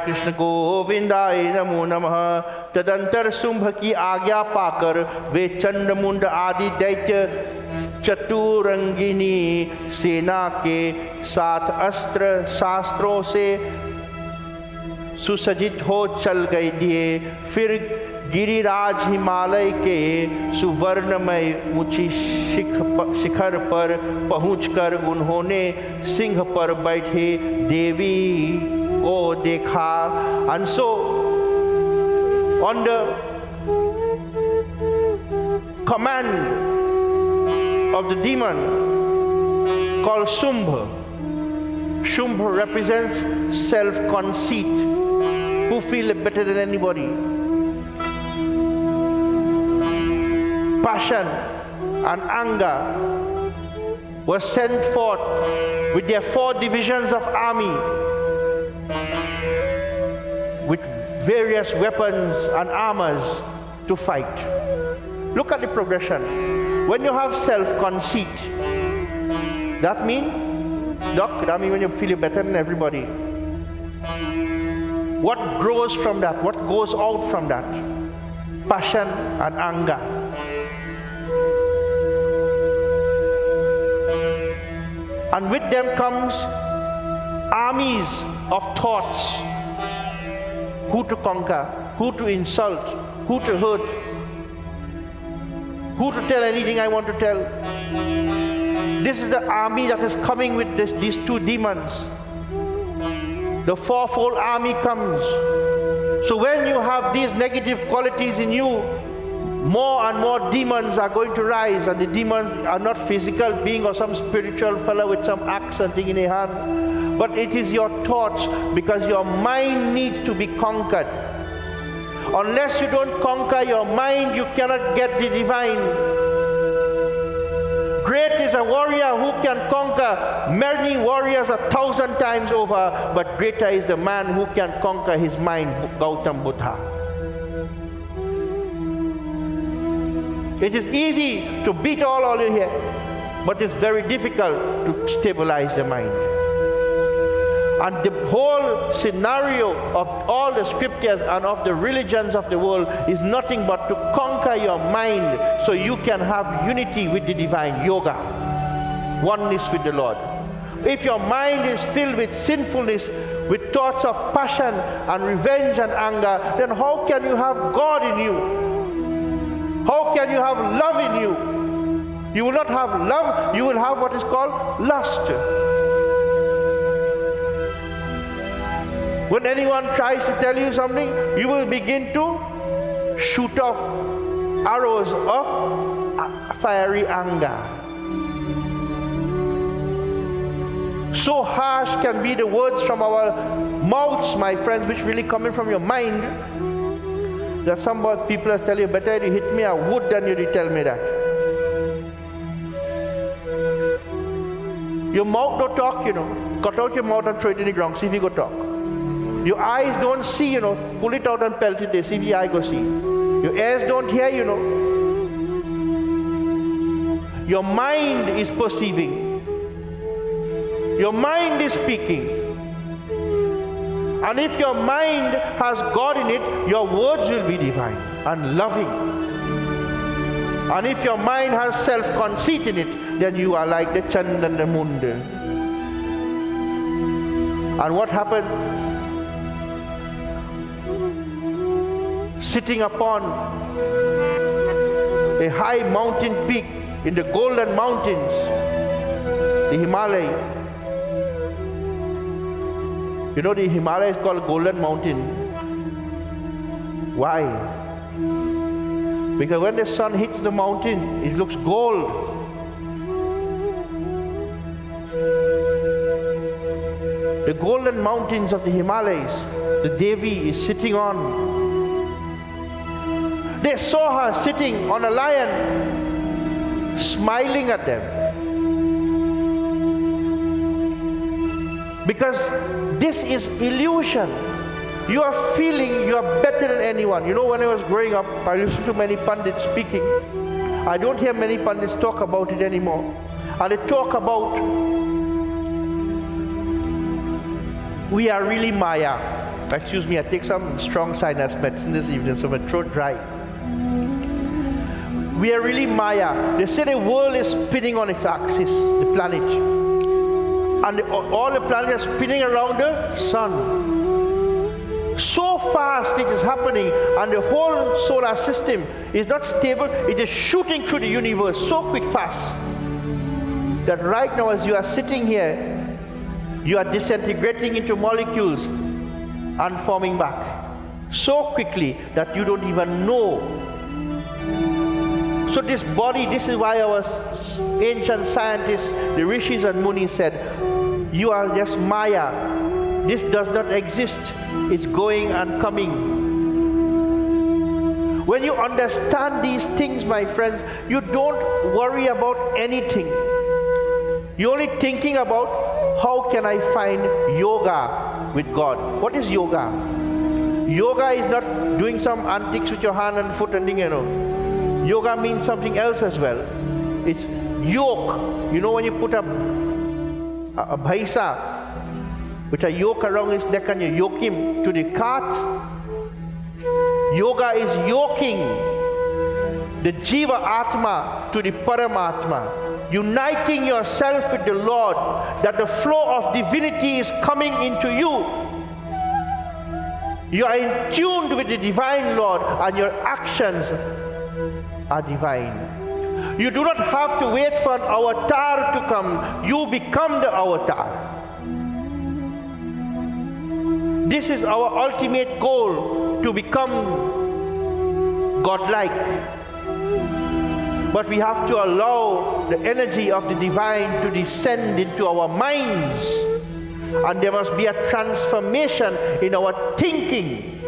Krishna गोविंदाय नमो नमः। तदंतर शुंभ की आज्ञा पाकर वे चंड मुंड आदि दैत्य चतुरंगिनी सेना के साथ अस्त्र शास्त्रों से सुसज्जित हो चल गए दिए। फिर गिरिराज हिमालय के सुवर्णमय ऊंची शिखर पर पहुंचकर उन्होंने सिंह पर बैठे देवी को देखा। And so on the command of the demon called Shumbha, Shumbha represents self-conceit, who feel better than anybody. Passion and anger were sent forth with their 4 divisions of army with various weapons and armors to fight. Look at the progression. When you have self-conceit, that means when you feel better than everybody. What grows from that? What goes out from that? Passion and anger. And with them comes armies of thoughts. Who to conquer, who to insult, who to hurt, who to tell anything I want to tell. This is the army that is coming with these 2 demons. The 4-fold army comes. So when you have these negative qualities in you, more and more demons are going to rise, and the demons are not physical being or some spiritual fellow with some axe and thing in a hand, but it is your thoughts, because your mind needs to be conquered. Unless you don't conquer your mind, you cannot get the divine. Great is a warrior who can conquer many warriors 1,000 times over, but greater is the man who can conquer his mind, Gautam Buddha. It is easy to beat all you hear, but it's very difficult to stabilize the mind. And the whole scenario of all the scriptures and of the religions of the world is nothing but to conquer your mind so you can have unity with the divine, yoga, oneness with the Lord. If your mind is filled with sinfulness, with thoughts of passion and revenge and anger, then how can you have God in you? How can you have love in you? You will not have love, you will have what is called lust. When anyone tries to tell you something, you will begin to shoot off arrows of fiery anger. So harsh can be the words from our mouths, my friends, which really coming from your mind. There are some people that tell you, better you hit me a wood than you tell me that. Your mouth don't talk, Cut out your mouth and throw it in the ground, see if you go talk. Your eyes don't see, pull it out and pelt it there, see if your eye go see. Your ears don't hear, Your mind is perceiving. Your mind is speaking. And if your mind has God in it, your words will be divine and loving. And if your mind has self-conceit in it, then you are like the Chanda and the Munda. And what happened? Sitting upon a high mountain peak in the Golden Mountains, the Himalaya. The Himalaya is called Golden Mountain. Why? Because when the sun hits the mountain, it looks gold. The Golden Mountains of the Himalayas, the Devi is sitting on. They saw her sitting on a lion, smiling at them. Because this is illusion. You are feeling you are better than anyone. When I was growing up, I listened to many Pundits speaking. I don't hear many Pundits talk about it anymore. And they talk about we are really Maya. Excuse me, I take some strong sinus medicine this evening, so my throat dry. We are really Maya. They say the world is spinning on its axis, the planet. And all the planets are spinning around the sun. So fast it is happening, and the whole solar system is not stable. It is shooting through the universe so quick, fast, that right now as you are sitting here, you are disintegrating into molecules and forming back so quickly that you don't even know. So this body, this is why our ancient scientists, the rishis and munis said, you are just Maya. This does not exist. It's going and coming. When you understand these things, my friends, you don't worry about anything. You're only thinking about how can I find yoga with God. What is yoga? Yoga is not doing some antics with your hand and foot and thing, you know. Yoga means something else as well. It's yoke. You know when you put a bhaisa with a yoke around his neck and you yoke him to the cart? Yoga is yoking the Jiva Atma to the Paramatma, uniting yourself with the Lord, that the flow of divinity is coming into you. You are in tune with the divine Lord, and your actions are divine. You do not have to wait for an avatar to come. You become the avatar. This is our ultimate goal, to become godlike. But we have to allow the energy of the divine to descend into our minds. And there must be a transformation in our thinking.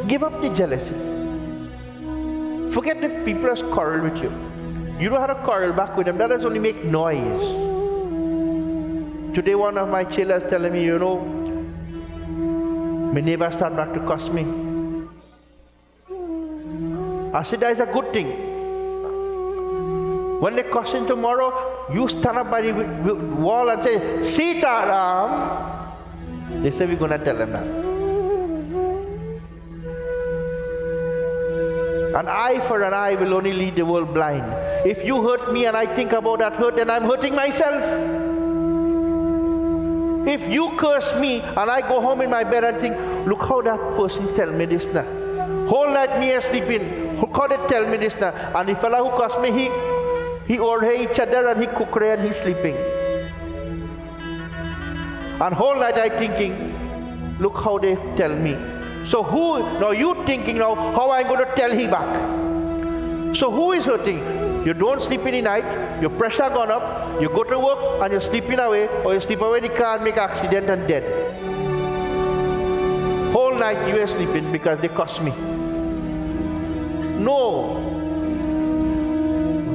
Give up the jealousy. Forget if people have quarreled with you. You don't have to quarrel back with them. That does only make noise. Today one of my children is telling me, you know, my neighbor started back to cuss me. I said, that is a good thing. When they cuss him tomorrow, you stand up by the wall and say, Sitaram. They say, we're going to tell them that. An eye for an eye will only lead the world blind. If you hurt me and I think about that hurt, then I'm hurting myself. If you curse me and I go home in my bed and think, look how that person tell me this now. Whole night me sleeping. Look how they tell me this now. And the fella who cursed me, he order each other and he cook and he's sleeping. And whole night I thinking, look how they tell me. So who, now you thinking now, how I'm going to tell he back. So who is hurting? You don't sleep in the night, your pressure gone up, you go to work and you're sleeping away, or you sleep away in the car and make accident and dead. Whole night you are sleeping because they cost me. No.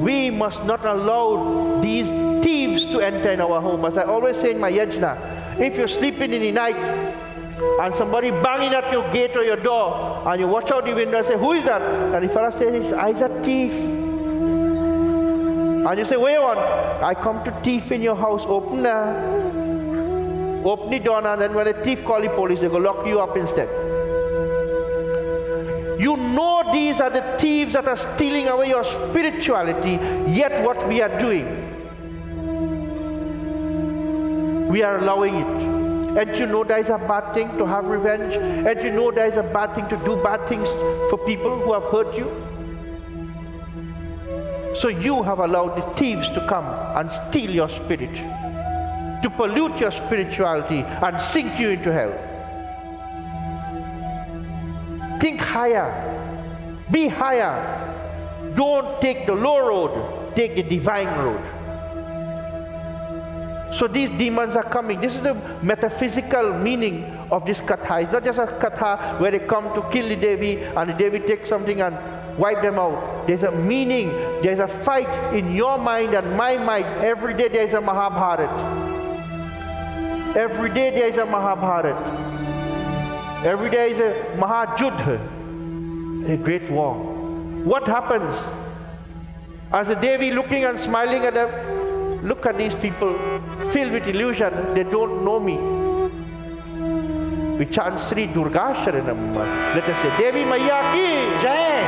We must not allow these thieves to enter in our home. As I always say in my yajna, if you're sleeping in the night and somebody banging at your gate or your door, and you watch out the window and say, who is that? And the fellow says, he's a thief. And you say, where you want? I come to thief in your house. Open the door, and then when the thief call the police, they go lock you up instead. You know these are the thieves that are stealing away your spirituality, yet what we are doing, we are allowing it. And you know there is a bad thing to have revenge, and you know there is a bad thing to do bad things for people who have hurt you. So you have allowed the thieves to come and steal your spirit, to pollute your spirituality and sink you into hell. Think higher, be higher. Don't take the low road, take the divine road. So these demons are coming. This is the metaphysical meaning of this katha. It's not just a katha where they come to kill the Devi and the Devi takes something and wipe them out. There's a meaning. There's a fight in your mind and my mind. Every day there is a Mahabharat. Every day there is a Mahabharat. Every day is a Mahajudh, a great war. What happens? As the Devi looking and smiling at them, look at these people filled with illusion. They don't know me. We chant Sri Durga Sharanam. Let us say, Devi Maya ki Jai.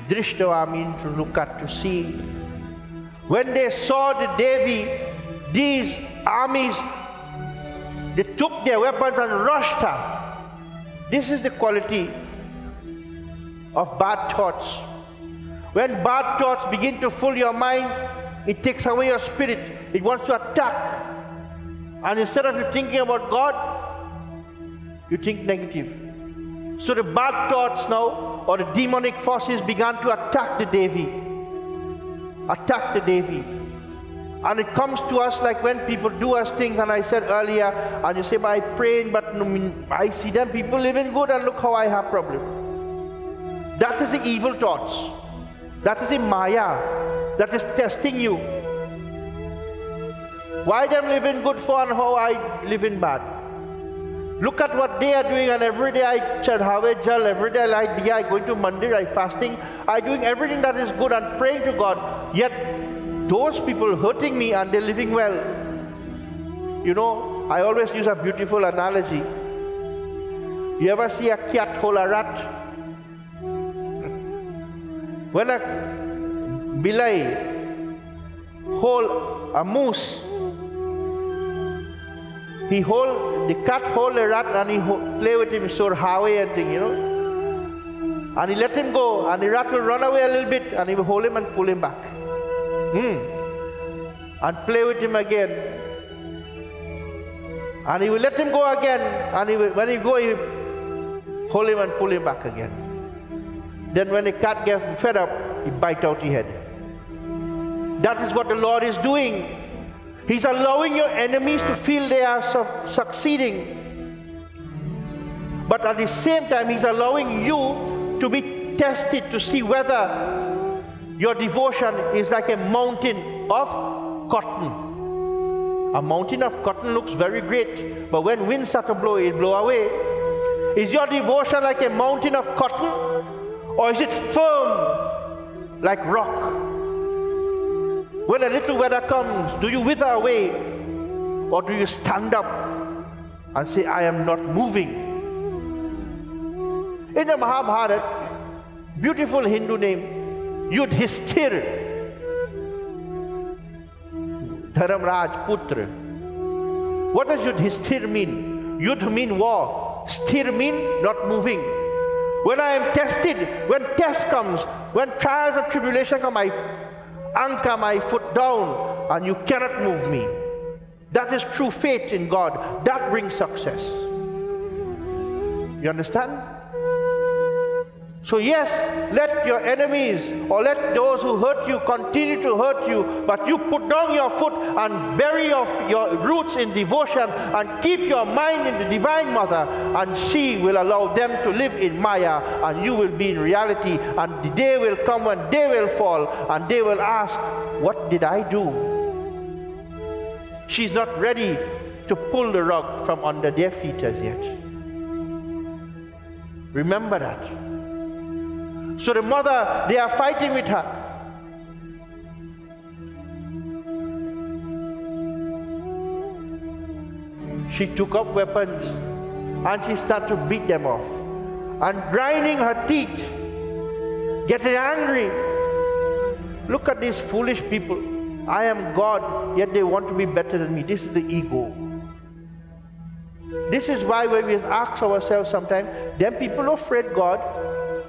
Drishtva means to look at, to see. When they saw the Devi, these armies, they took their weapons and rushed her. This is the quality of bad thoughts. When bad thoughts begin to fill your mind, it takes away your spirit. It wants to attack. And instead of you thinking about God, you think negative. So the bad thoughts now, or the demonic forces, began to attack the Devi. Attack the Devi. And it comes to us like when people do us things, and I said earlier, and you say, but I prayed, but I see them, people living good, and look how I have problem. That is the evil thoughts. That is the Maya that is testing you. Why them living good for and how I living bad? Look at what they are doing, and every day I chadhave jal, every day I going to mandir, I fasting, I doing everything that is good and praying to God. Yet those people hurting me and they're living well. You know, I always use a beautiful analogy. You ever see a cat hold a rat? When a bilai hold a moose, the cat hold a rat and he play with him, so Hawaii and thing, you know. And he let him go, and the rat will run away a little bit, and he will hold him and pull him back. And play with him again. And he will let him go again, and when he go, he will hold him and pull him back again. Then when the cat gets fed up, he bites out the head. That is what the Lord is doing. He's allowing your enemies to feel they are succeeding. But at the same time, He's allowing you to be tested to see whether your devotion is like a mountain of cotton. A mountain of cotton looks very great, but when wind start to blow, it blow away. Is your devotion like a mountain of cotton, or is it firm like rock? When a little weather comes, do you wither away, or do you stand up and say, I am not moving? In the Mahabharata, beautiful Hindu name, Yudhishthir, Dharamraj Putra. What does Yudhishthir mean? Yudh mean war, sthir mean not moving. When I am tested, when test comes, when trials and tribulation come, I anchor my foot down and you cannot move me. That is true faith in God. That brings success. You understand? So yes, let your enemies or let those who hurt you continue to hurt you, but you put down your foot and bury your roots in devotion and keep your mind in the Divine Mother, and she will allow them to live in Maya and you will be in reality, and the day will come when they will fall and they will ask, what did I do? She's not ready to pull the rug from under their feet as yet. Remember that. So the mother, they are fighting with her. She took up weapons and she started to beat them off. And grinding her teeth, getting angry. Look at these foolish people. I am God, yet they want to be better than me. This is the ego. This is why when we ask ourselves sometimes, them people are afraid God,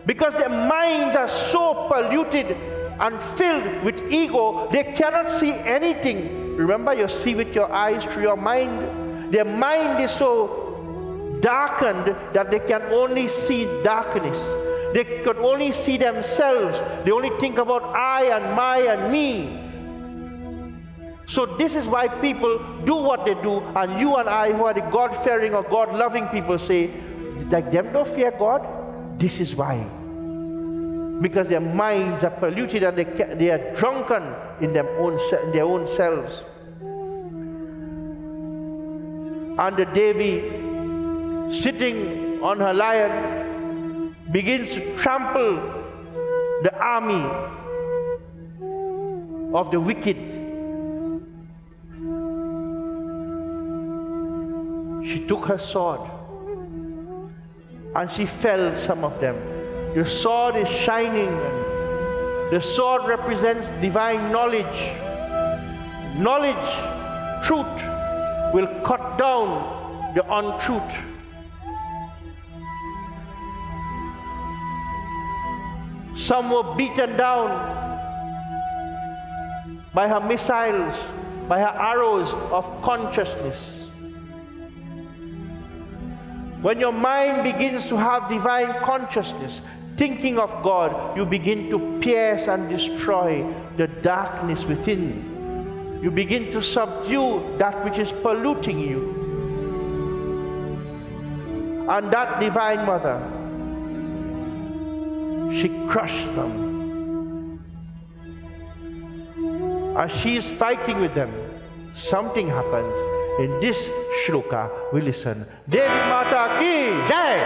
because their minds are so polluted and filled with ego, they cannot see anything. Remember, you see with your eyes through your mind. Their mind is so darkened that they can only see darkness. They could only see themselves. They only think about I and my and me. So this is why people do what they do, and you and I, who are the God-fearing or God-loving people, say, like them don't fear God. This is why. Because their minds are polluted and they are drunken in their own selves. And the Devi, sitting on her lion, begins to trample the army of the wicked. She took her sword and she felled some of them. The sword is shining. The sword represents divine knowledge. Knowledge, truth, will cut down the untruth. Some were beaten down by her missiles, by her arrows of consciousness. When your mind begins to have divine consciousness, thinking of God, you begin to pierce and destroy the darkness within. You begin to subdue that which is polluting you. And that Divine Mother, she crushed them. As she is fighting with them, something happens. In this shloka, we listen. Devi Mata ki Jai!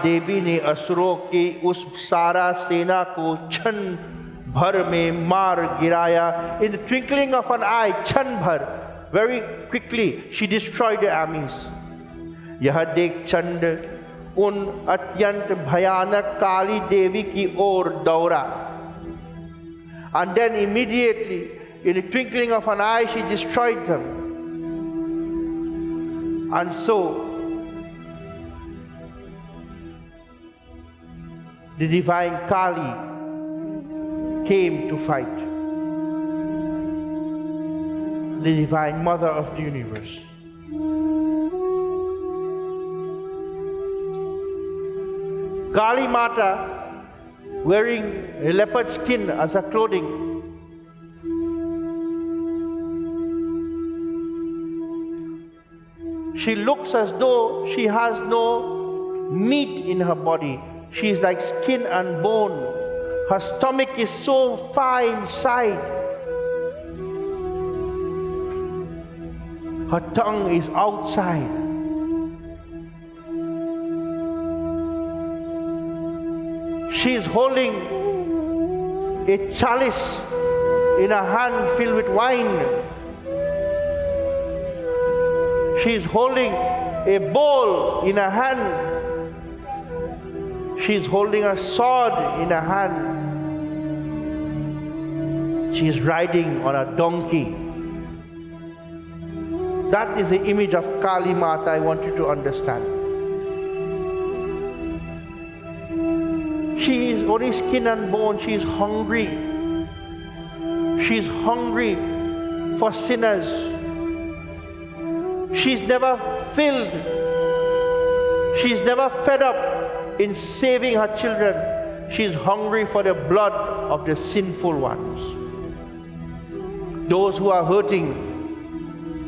देवी ने असुरों की उस सारा सेना को क्षण भर में मार गिराया. In the twinkling of an eye, क्षण भर, very quickly she destroyed the armies. यह देख चंड उन अत्यंत भयानक काली देवी की ओर दौड़ा. And then immediately, in the twinkling of an eye, she destroyed them. And so, the divine Kali came to fight. The divine mother of the universe. Kali Mata wearing a leopard skin as her clothing. She looks as though she has no meat in her body. She is like skin and bone. Her stomach is so far inside. Her tongue is outside. She is holding a chalice in her hand filled with wine. She is holding a bowl in her hand. She is holding a sword in her hand. She is riding on a donkey. That is the image of Kali Mata I want you to understand. She is only skin and bone. She is hungry. She is hungry for sinners. She is never filled. She is never fed up in saving her children. She is hungry for the blood of the sinful ones. Those who are hurting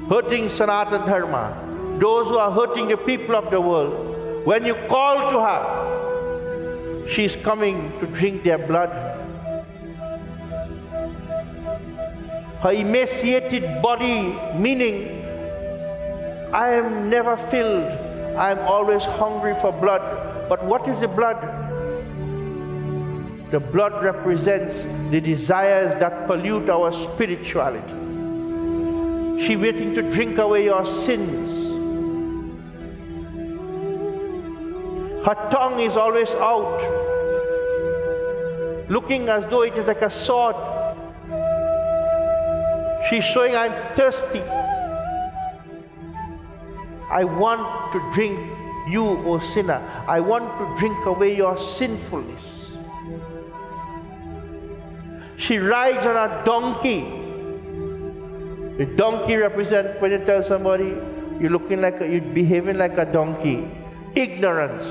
Sanatana Dharma, those who are hurting the people of the world. When you call to her, she is coming to drink their blood. Her emaciated body, meaning, I am never filled. I am always hungry for blood. But what is the blood? The blood represents the desires that pollute our spirituality. She waiting to drink away your sins. Her tongue is always out, looking as though it is like a sword. She's showing, I'm thirsty. I want to drink you, O sinner. I want to drink away your sinfulness. She rides on a donkey. The donkey represents, when you tell somebody, you're behaving like a donkey. Ignorance.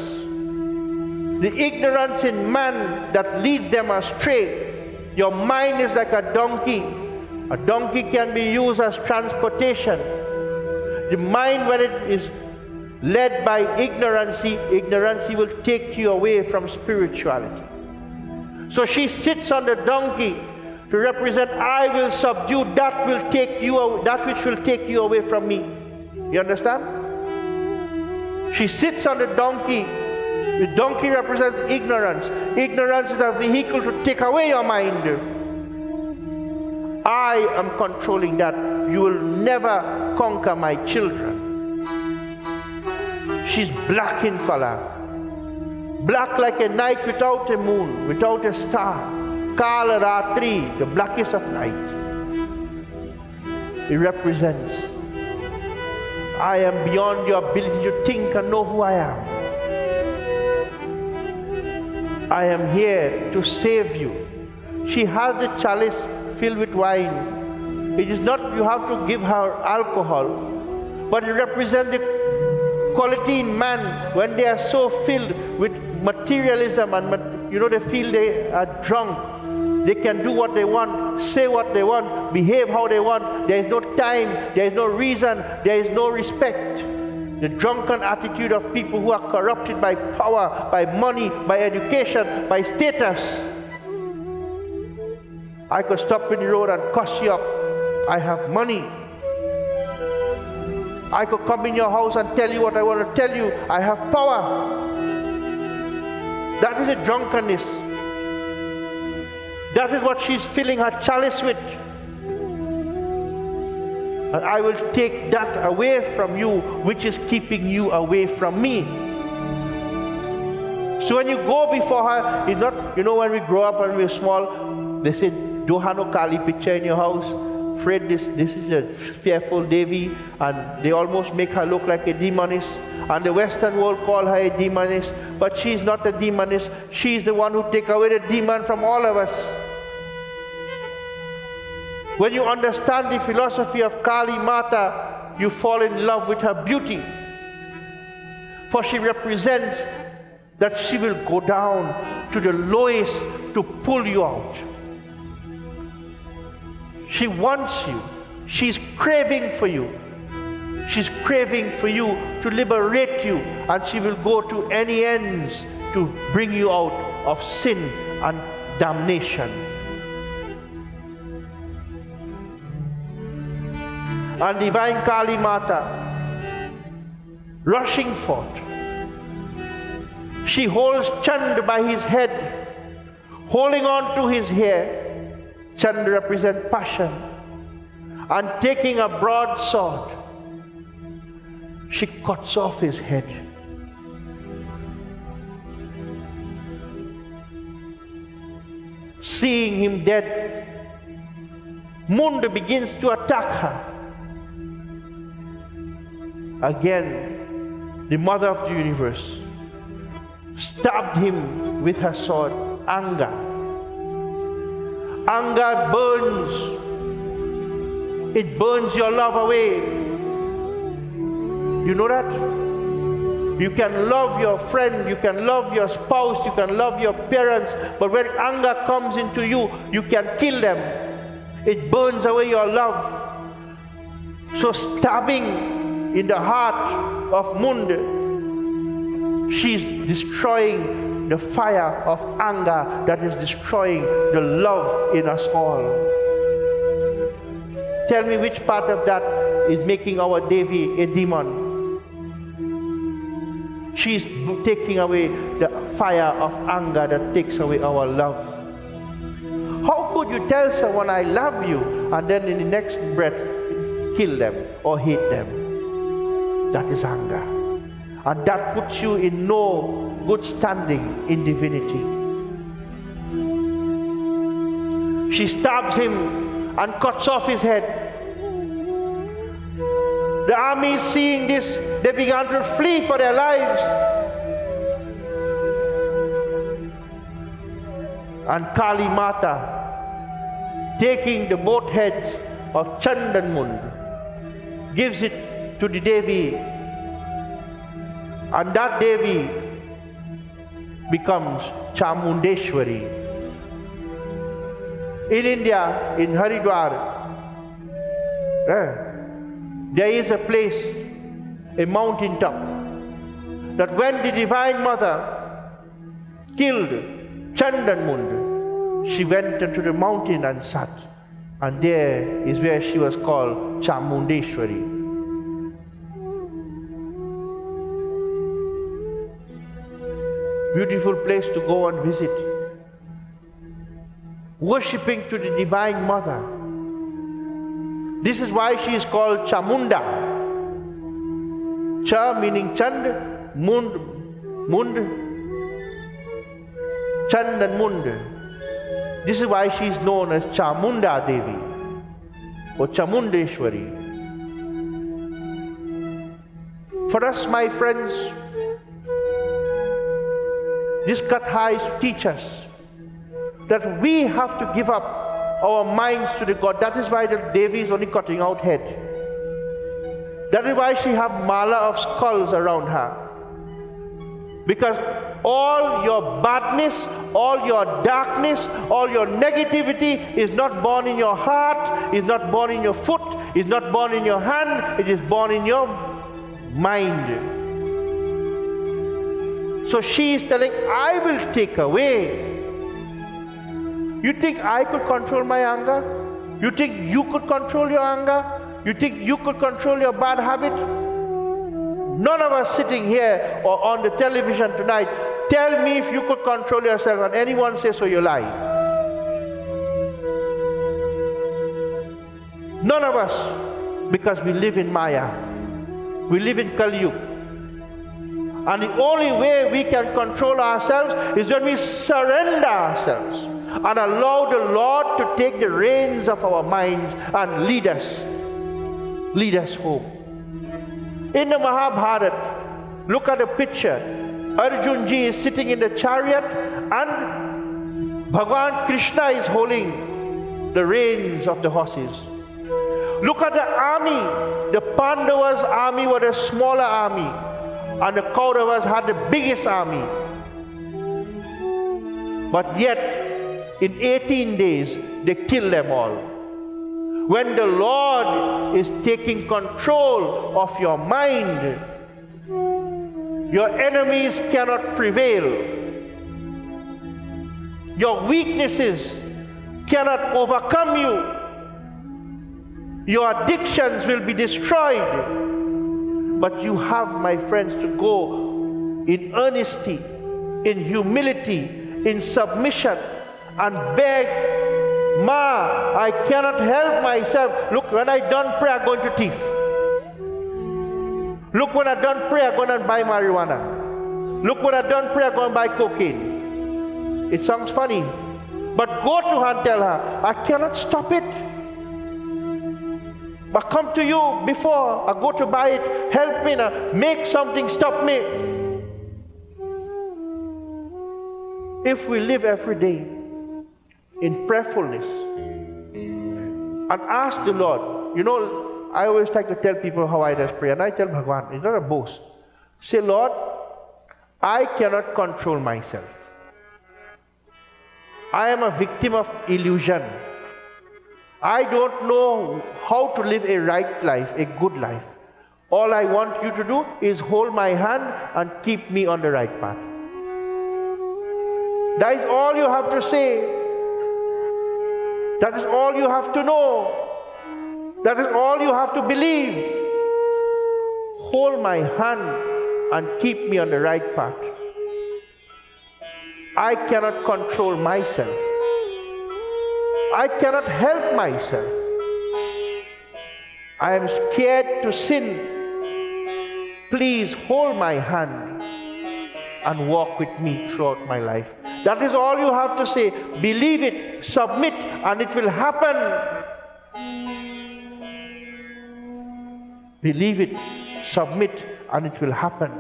The ignorance in man that leads them astray. Your mind is like a donkey. A donkey can be used as transportation. The mind, when it is led by ignorance will take you away from spirituality. So she sits on the donkey to represent, I will subdue that which will take you away from me. You understand? She sits on the donkey. The donkey represents ignorance. Ignorance is a vehicle to take away your mind. I am controlling that. You will never conquer my children. She's black in color. Black like a night without a moon, without a star. Kala Ratri, the blackest of night. It represents, I am beyond your ability to think and know who I am. I am here to save you. She has the chalice filled with wine. It is not you have to give her alcohol, but it represents the quality in man when they are so filled with materialism and they feel they are drunk. They can do what they want, say what they want, behave how they want. There is no time, there is no reason, there is no respect. The drunken attitude of people who are corrupted by power, by money, by education, by status. I could stop in the road and cuss you up. I have money. I could come in your house and tell you what I want to tell you. I have power. That is a drunkenness. That is what she's filling her chalice with. And I will take that away from you, which is keeping you away from me. So when you go before her, it's not, when we grow up and we're small, they say, don't have no Kali picture in your house. afraid this is a fearful Devi, and they almost make her look like a demoness. And the Western world call her a demoness, but she's not a demoness. She's the one who takes away the demon from all of us. When you understand the philosophy of Kali Mata, you fall in love with her beauty. For she represents that she will go down to the lowest to pull you out. She wants you. She's craving for you. She's craving for you to liberate you, and she will go to any ends to bring you out of sin and damnation. And divine Kali Mata, rushing forth, she holds Chanda by his head, holding on to his hair. Chanda represents passion, and taking a broadsword, she cuts off his head. Seeing him dead, Munda begins to attack her. Again, the mother of the universe stabbed him with her sword, anger. Anger burns. It burns your love away. You know that? You can love your friend, you can love your spouse, you can love your parents, but when anger comes into you, you can kill them. It burns away your love. So stabbing in the heart of Munda, she's destroying the fire of anger that is destroying the love in us all. Tell me which part of that is making our Devi a demon. She's taking away the fire of anger that takes away our love. How could you tell someone I love you and then in the next breath kill them or hate them? That is anger. And that puts you in no good standing in divinity. She stabs him and cuts off his head. The army, seeing this, they began to flee for their lives. And Kali Mata, taking the both heads of Chanda and Munda, gives it to the Devi, and that Devi becomes Chamundeshwari. In India, in Haridwar, there is a place, a mountain top, that when the Divine Mother killed Chanda and Munda, she went into the mountain and sat, and there is where she was called Chamundeshwari. Beautiful place to go and visit. Worshipping to the Divine Mother. This is why she is called Chamunda. Cha meaning Chanda, Mund, Chanda and Munda. This is why she is known as Chamunda Devi or Chamundeshwari. For us, my friends, this Katha is to teach us that we have to give up our minds to the God. That is why the Devi is only cutting out head. That is why she has mala of skulls around her. Because all your badness, all your darkness, all your negativity is not born in your heart, is not born in your foot, is not born in your hand, it is born in your mind. So she is telling, I will take away. You think I could control my anger? You think you could control your anger? You think you could control your bad habit? None of us sitting here or on the television tonight, tell me if you could control yourself, and anyone says so, you lie. None of us, because we live in Maya. We live in Kali Yuga. And the only way we can control ourselves is when we surrender ourselves. and allow the Lord to take the reins of our minds and lead us home. In the Mahabharata, look at the picture. Arjunji is sitting in the chariot and Bhagavan Krishna is holding the reins of the horses. Look at the army. The Pandavas' army was a smaller army, and the Kauravas had the biggest army. But yet, in 18 days, they killed them all. When the Lord is taking control of your mind, your enemies cannot prevail. Your weaknesses cannot overcome you. Your addictions will be destroyed. But you have, my friends, to go in earnesty, in humility, in submission, and beg, Ma, I cannot help myself. Look, when I done pray, I'm going to thief. Look, when I done pray, I'm going to buy marijuana. Look, when I done pray, I'm going to buy cocaine. It sounds funny, but go to her and tell her, I cannot stop it. But come to you before I go to buy it. Help me now. Make something stop me. If we live every day in prayerfulness and ask the Lord, I always like to tell people how I just pray, and I tell Bhagavan, it's not a boast. Say, Lord, I cannot control myself. I am a victim of illusion. I don't know how to live a right life, a good life. All I want you to do is hold my hand and keep me on the right path. That is all you have to say. That is all you have to know. That is all you have to believe. Hold my hand and keep me on the right path. I cannot control myself. I cannot help myself. I am scared to sin. Please hold my hand and walk with me throughout my life. That is all you have to say. Believe it, submit, and it will happen. Believe it, submit, and it will happen.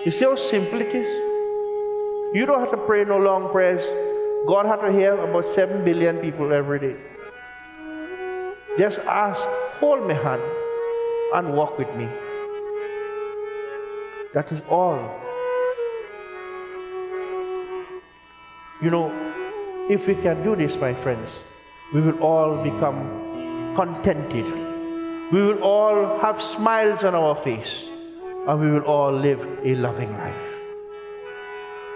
You see how simple it is? You don't have to pray no long prayers. God has to hear about 7 billion people every day. Just ask, hold my hand and walk with me. That is all. If we can do this, my friends, we will all become contented. We will all have smiles on our face, and we will all live a loving life.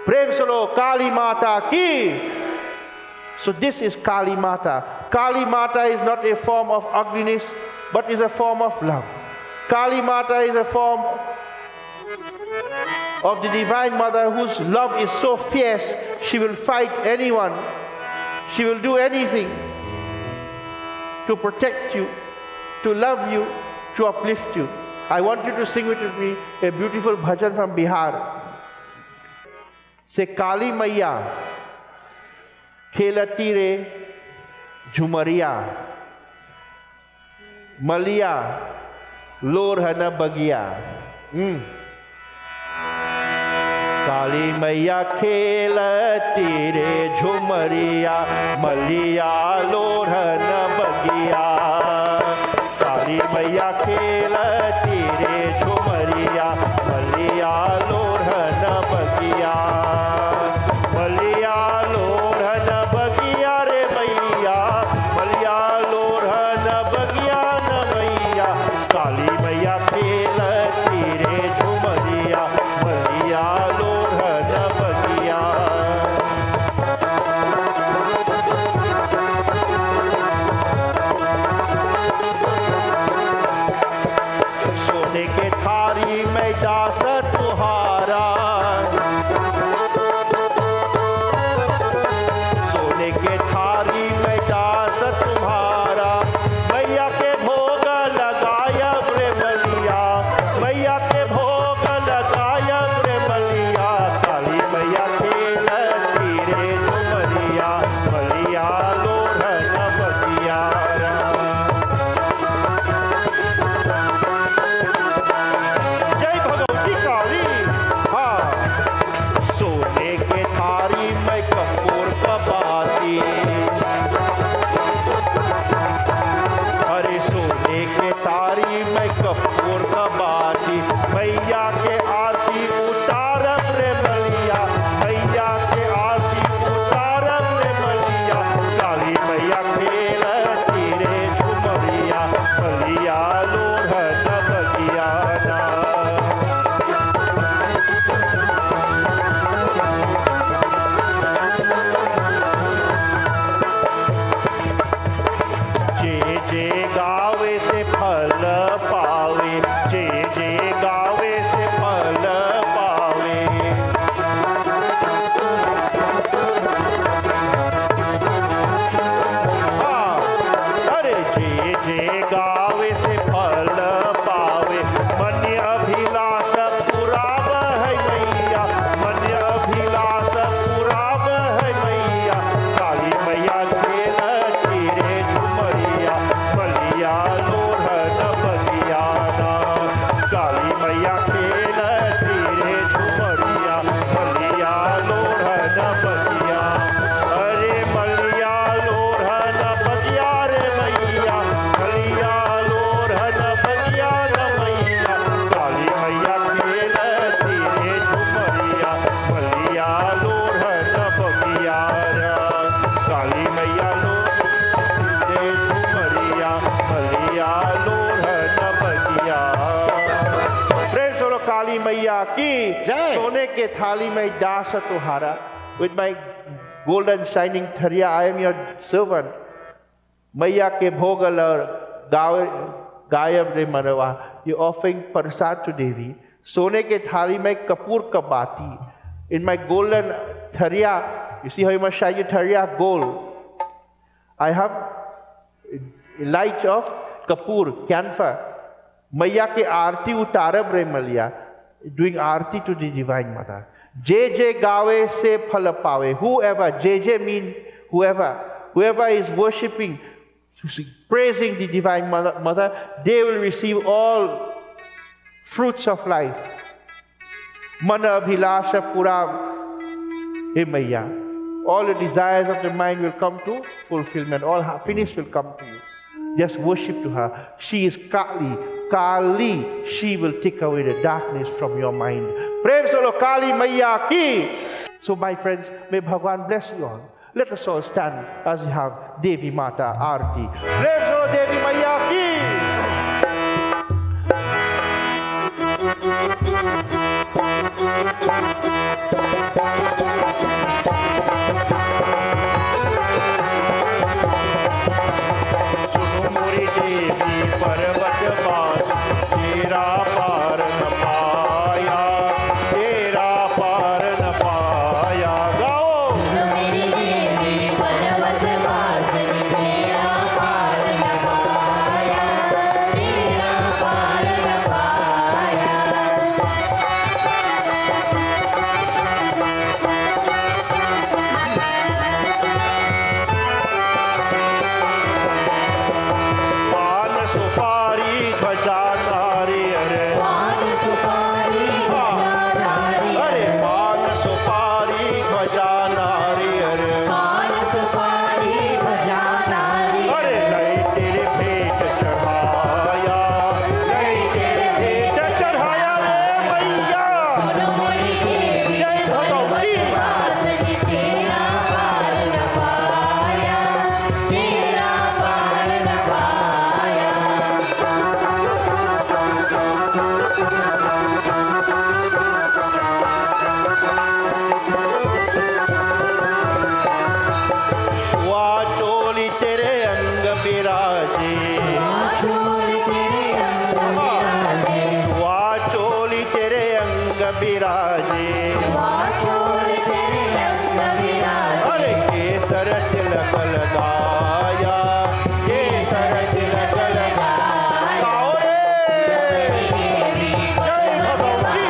Prem Salo Kali Mata Ki. So this is Kali Mata. Kali Mata is not a form of ugliness, but is a form of love. Kali Mata is a form of the Divine Mother whose love is so fierce, she will fight anyone. She will do anything to protect you, to love you, to uplift you. I want you to sing with me a beautiful bhajan from Bihar. Say, Kali Maiya, Khelati re Jhumariya, Maliya, Lorhana Bagiya. Kali Maiya khelati re Jhumariya, Maliya Lorhana Bagiya. Kali Maiya khelati re Jhumariya, Maliya Lorhana Bagiya. Maliya Lorhana Bagiya re Maiya, Maliya Lorhana Bagiya na Maiya. Kali Maiya khelati re Jhumariya, Maliya Lorhana Bagiya. सोने के थारी में दास तुम्हारा, सोने के थारी में दास तुम्हारा, मैया के भोग लगाया रे बलिया, मैया के भोग लगाया रे बलिया। काली मैया खेलती रे कपूर का बाती, मैया के आरती उतारब रे मलिया, मैया के आरती उतारब रे मलिया, काली मैया खेल तीरे झुमरिया, मलिया लोढ़न बगिया ना। जे गावे से फल पावे, जे गावे से फल पावे। हाँ, अरे जे गावे से फल पावे, मन अभिलाष पुराव है मैया, मन अभिलाष पुराव है मैया, काली मैया खेल तीरे झुमरिया, मलिया लोढ़न बगिया ना, काली मैया खेल तीरे झुमरिया, मलिया लोढ़न बगिया। अरे मलिया लोढ़न बगिया रे मैया, मलिया लोढ़न बगिया न मैया, काली मैया खेल तीरे झुमरिया, मलिया लोढ़न बगिया रा, काली मैया लोढ़न झुमरिया, मलिया लोढ़न बगिया। प्रेज बोलो काली मैया की जय। सोने के थाली में दास तुम्हारा, with my golden shining थरिया I am your servant। मैया के भोगल और गायब रे मनवा, you offering Prasad to Devi। सोने के थाली में कपूर का बाती, in my golden थरिया, you see how you must shine your थरिया gold, I have light of Kapoor camphor. मैया के आरती उतारब रे मलिया, doing Aarti to the divine mother। जे गावे से फल पावे, whoever, J mean whoever is worshipping, praising the divine mother, they will receive all fruits of life। मन अभिलाष पूरा हे मैया, all the desires of the mind will come to fulfillment, all happiness will come to you। Just worship to her. She is Kali, she will take away the darkness from your mind। प्रेम से लो काली मैया की। So my friends, may Bhagwan bless you all। Let us all stand as we have Devi Mata Aarti। प्रेम से लो देवी मैया की। सुनो मोरी देवी पर्वत वास, तेरा पार न पाया, तेरा पार न पाया। गाओ मेरी देवी पर्वत वासिनी, तेरा पार न पाया, तेरा पार न पाया। पान सुपारी ध्वजा नारियर, पान सुपारी ध्वजाधारी, अरे पान सुपारी ध्वजा नारियर, पान सुपारी ध्वजाधारी, अरे नई तेरे भेंट चढ़ाया, नई तेरे भेंट चढ़ाया रे मैया। सुनो मोरी देवी जय भगवती। वासिनी, तेरा पार न पाया, तेरा पार न पाया। वाचोली तेरे अंग विराजे, चोर तेरे अंग विराजे, वाचोली तेरे अंग विराजे, चोर तेरे अंग विराजे। अरे केसर तिलक लगाया, केसर तिलक लगाया। गाओ रे। देवी जय भगवती।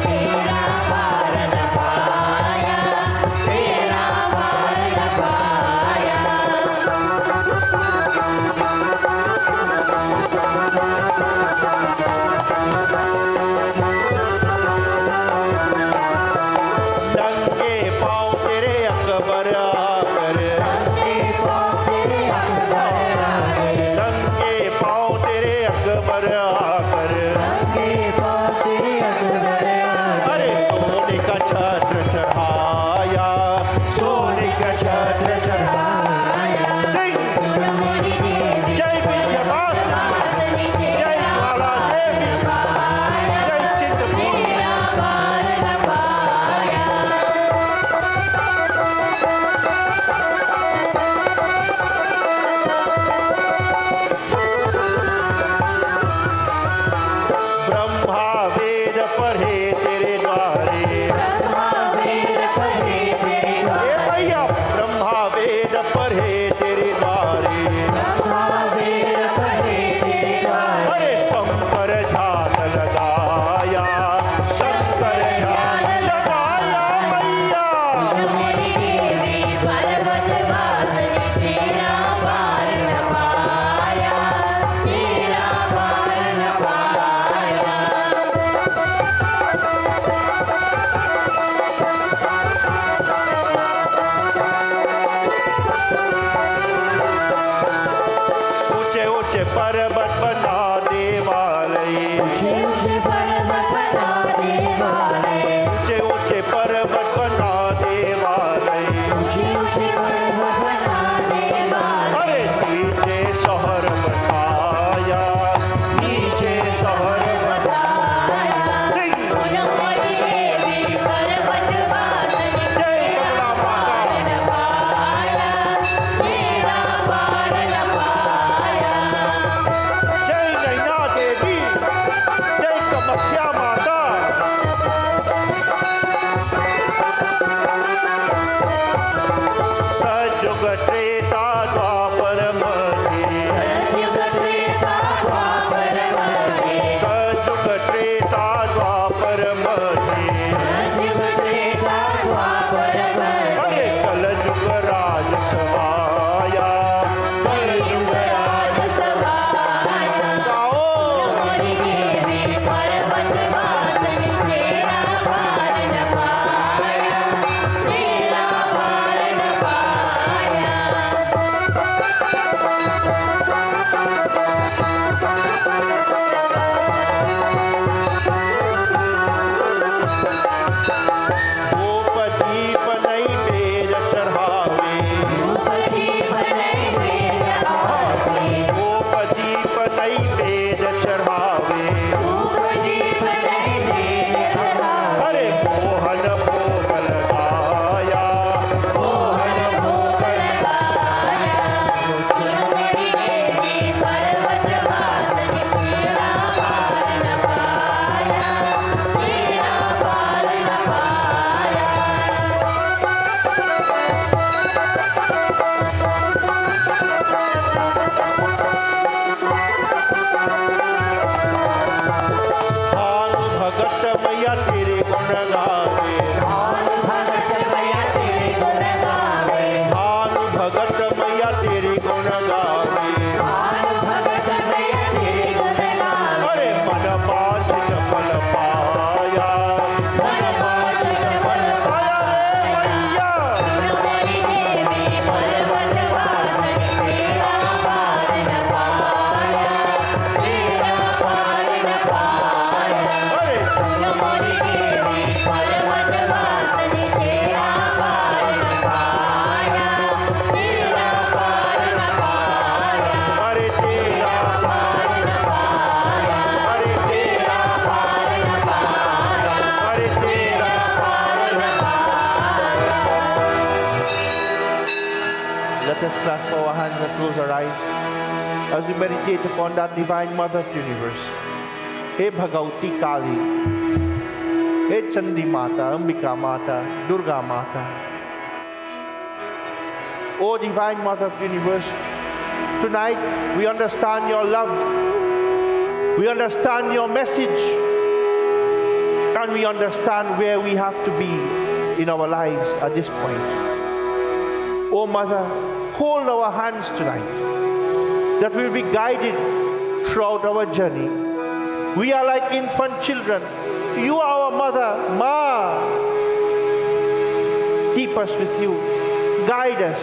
तेरा पार न पाया, तेरा पार न पाया। नंगे पाँव तेरे अकबर आकर, नंगे पाँव तेरे अकबर आए, नंगे पाँव तेरे अकबर आकर, ऊंचे पर्वत बना देवालय, ऊंचे ऊंचे पर्वत बना देवालय, ऊंचे ऊंचे पर्वत बना देवालय, अरे नीचे शहर बसाया, नीचे शहर बसाया, सुन मोरी देवी पर्वत वासिनी, तेरा पार न पाया, तेरा पार न पाया। जय नैना देवी, जय कामाख्या माता। सतयुग त्रेता द्वापर मध्ये, सतयुग त्रेता द्वापर मध्ये, सतयुग त्रेता द्वापर मध्ये, सतयुग त्रेता द्वापर मध्ये, अरे कलयुग राज सभाया, कलियुग राज सभाया, गाओ मोरी देवी पर्वत वासिनी, तेरा पार न पाया, तेरा पार न पाया। धूप दीप नैवेद्य चढ़ावे, धूप दीप नैवेद्य चढ़ावे, धूप दीप नैवेद्य चढ़ावे, धूप दीप नैवेद्य चढ़ावे, अरे मोहन भोग लगाया, मोहन भोग लगाया, सुन मोरी देवी पर्वत वासिनी, तेरा पार न पाया, तेरा पार न पाया। भानु भगत मैया तेरे गुण गावे, भानु भगत मैया तेरे गुण गावे, भानु भगत मैया तेरे गुण गावे, भानु भगत मैया तेरे गुण गावे, अरे मन वांछित फल पाया, मन वांछित फल पाया। मैया सुन मोरी देवी पर्वत वासिनी, तेरा पार न पाया, तेरा पार न पाया। अरे सुन मोरी देवी पर्वत वासिनी, तेरा पार न पाया, तेरा पार न पाया, अरे तेरा पार न पाया, अरे तेरा पार न पाया, अरे तेरा पार न पाया। Let us clasp our hands and close our eyes as we meditate upon that divine Mother of the universe. Hey Bhagavati Kali, hey Chandi Mata, Ambika Mata, Durga Mata. O divine Mother of the universe, tonight we understand your love, we understand your message, and we understand where we have to be in our lives at this point. Oh Mother, hold our hands tonight, that we will be guided throughout our journey. We are like infant children. You are our mother, Ma. Keep us with you. Guide us.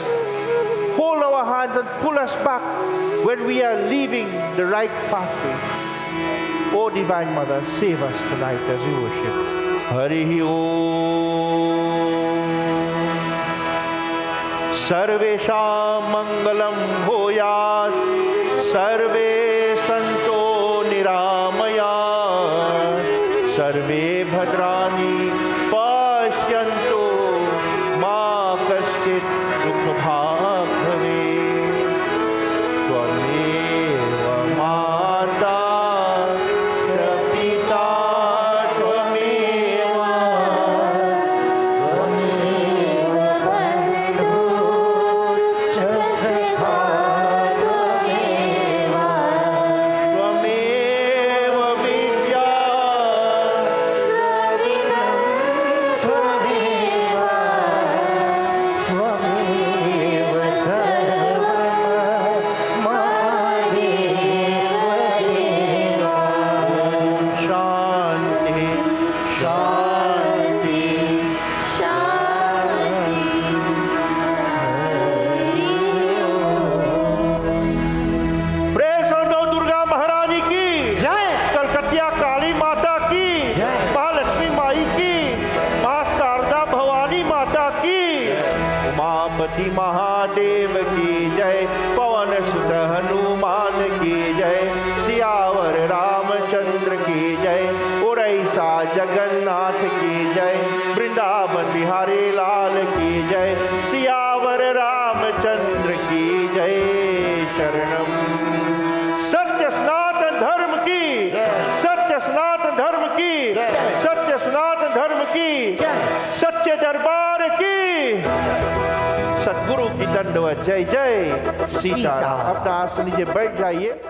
Hold our hands and pull us back when we are leaving the right pathway. Oh Divine Mother, save us tonight as we worship. Hari Om. सर्वेषां मंगलं भूयात्, सर्वे सन्तो निरामयात्, सर्वे भद्राणि पश्यन्तु, मा कश्चित् दुःखभाग् भवेत्। त्वमेव माता च पिता त्वमेव, त्वमेव विद्या, शान्ति शान्ति। प्रेस और नौ दुर्गा महारानी की जय। कलकत्ता काली माता रामचंद्र की जय, उड़ीसा जगन्नाथ की जय, वृंदावन बिहारी लाल की जय, सियावर रामचंद्र की जय। शरणम। सत्य सनातन धर्म की, सत्य सनातन धर्म की, सत्य सनातन धर्म की, सच्चे दरबार की, सतगुरु की दंडवत जय जय। सीताराम। अपना आसन लीजिए, बैठ जाइए।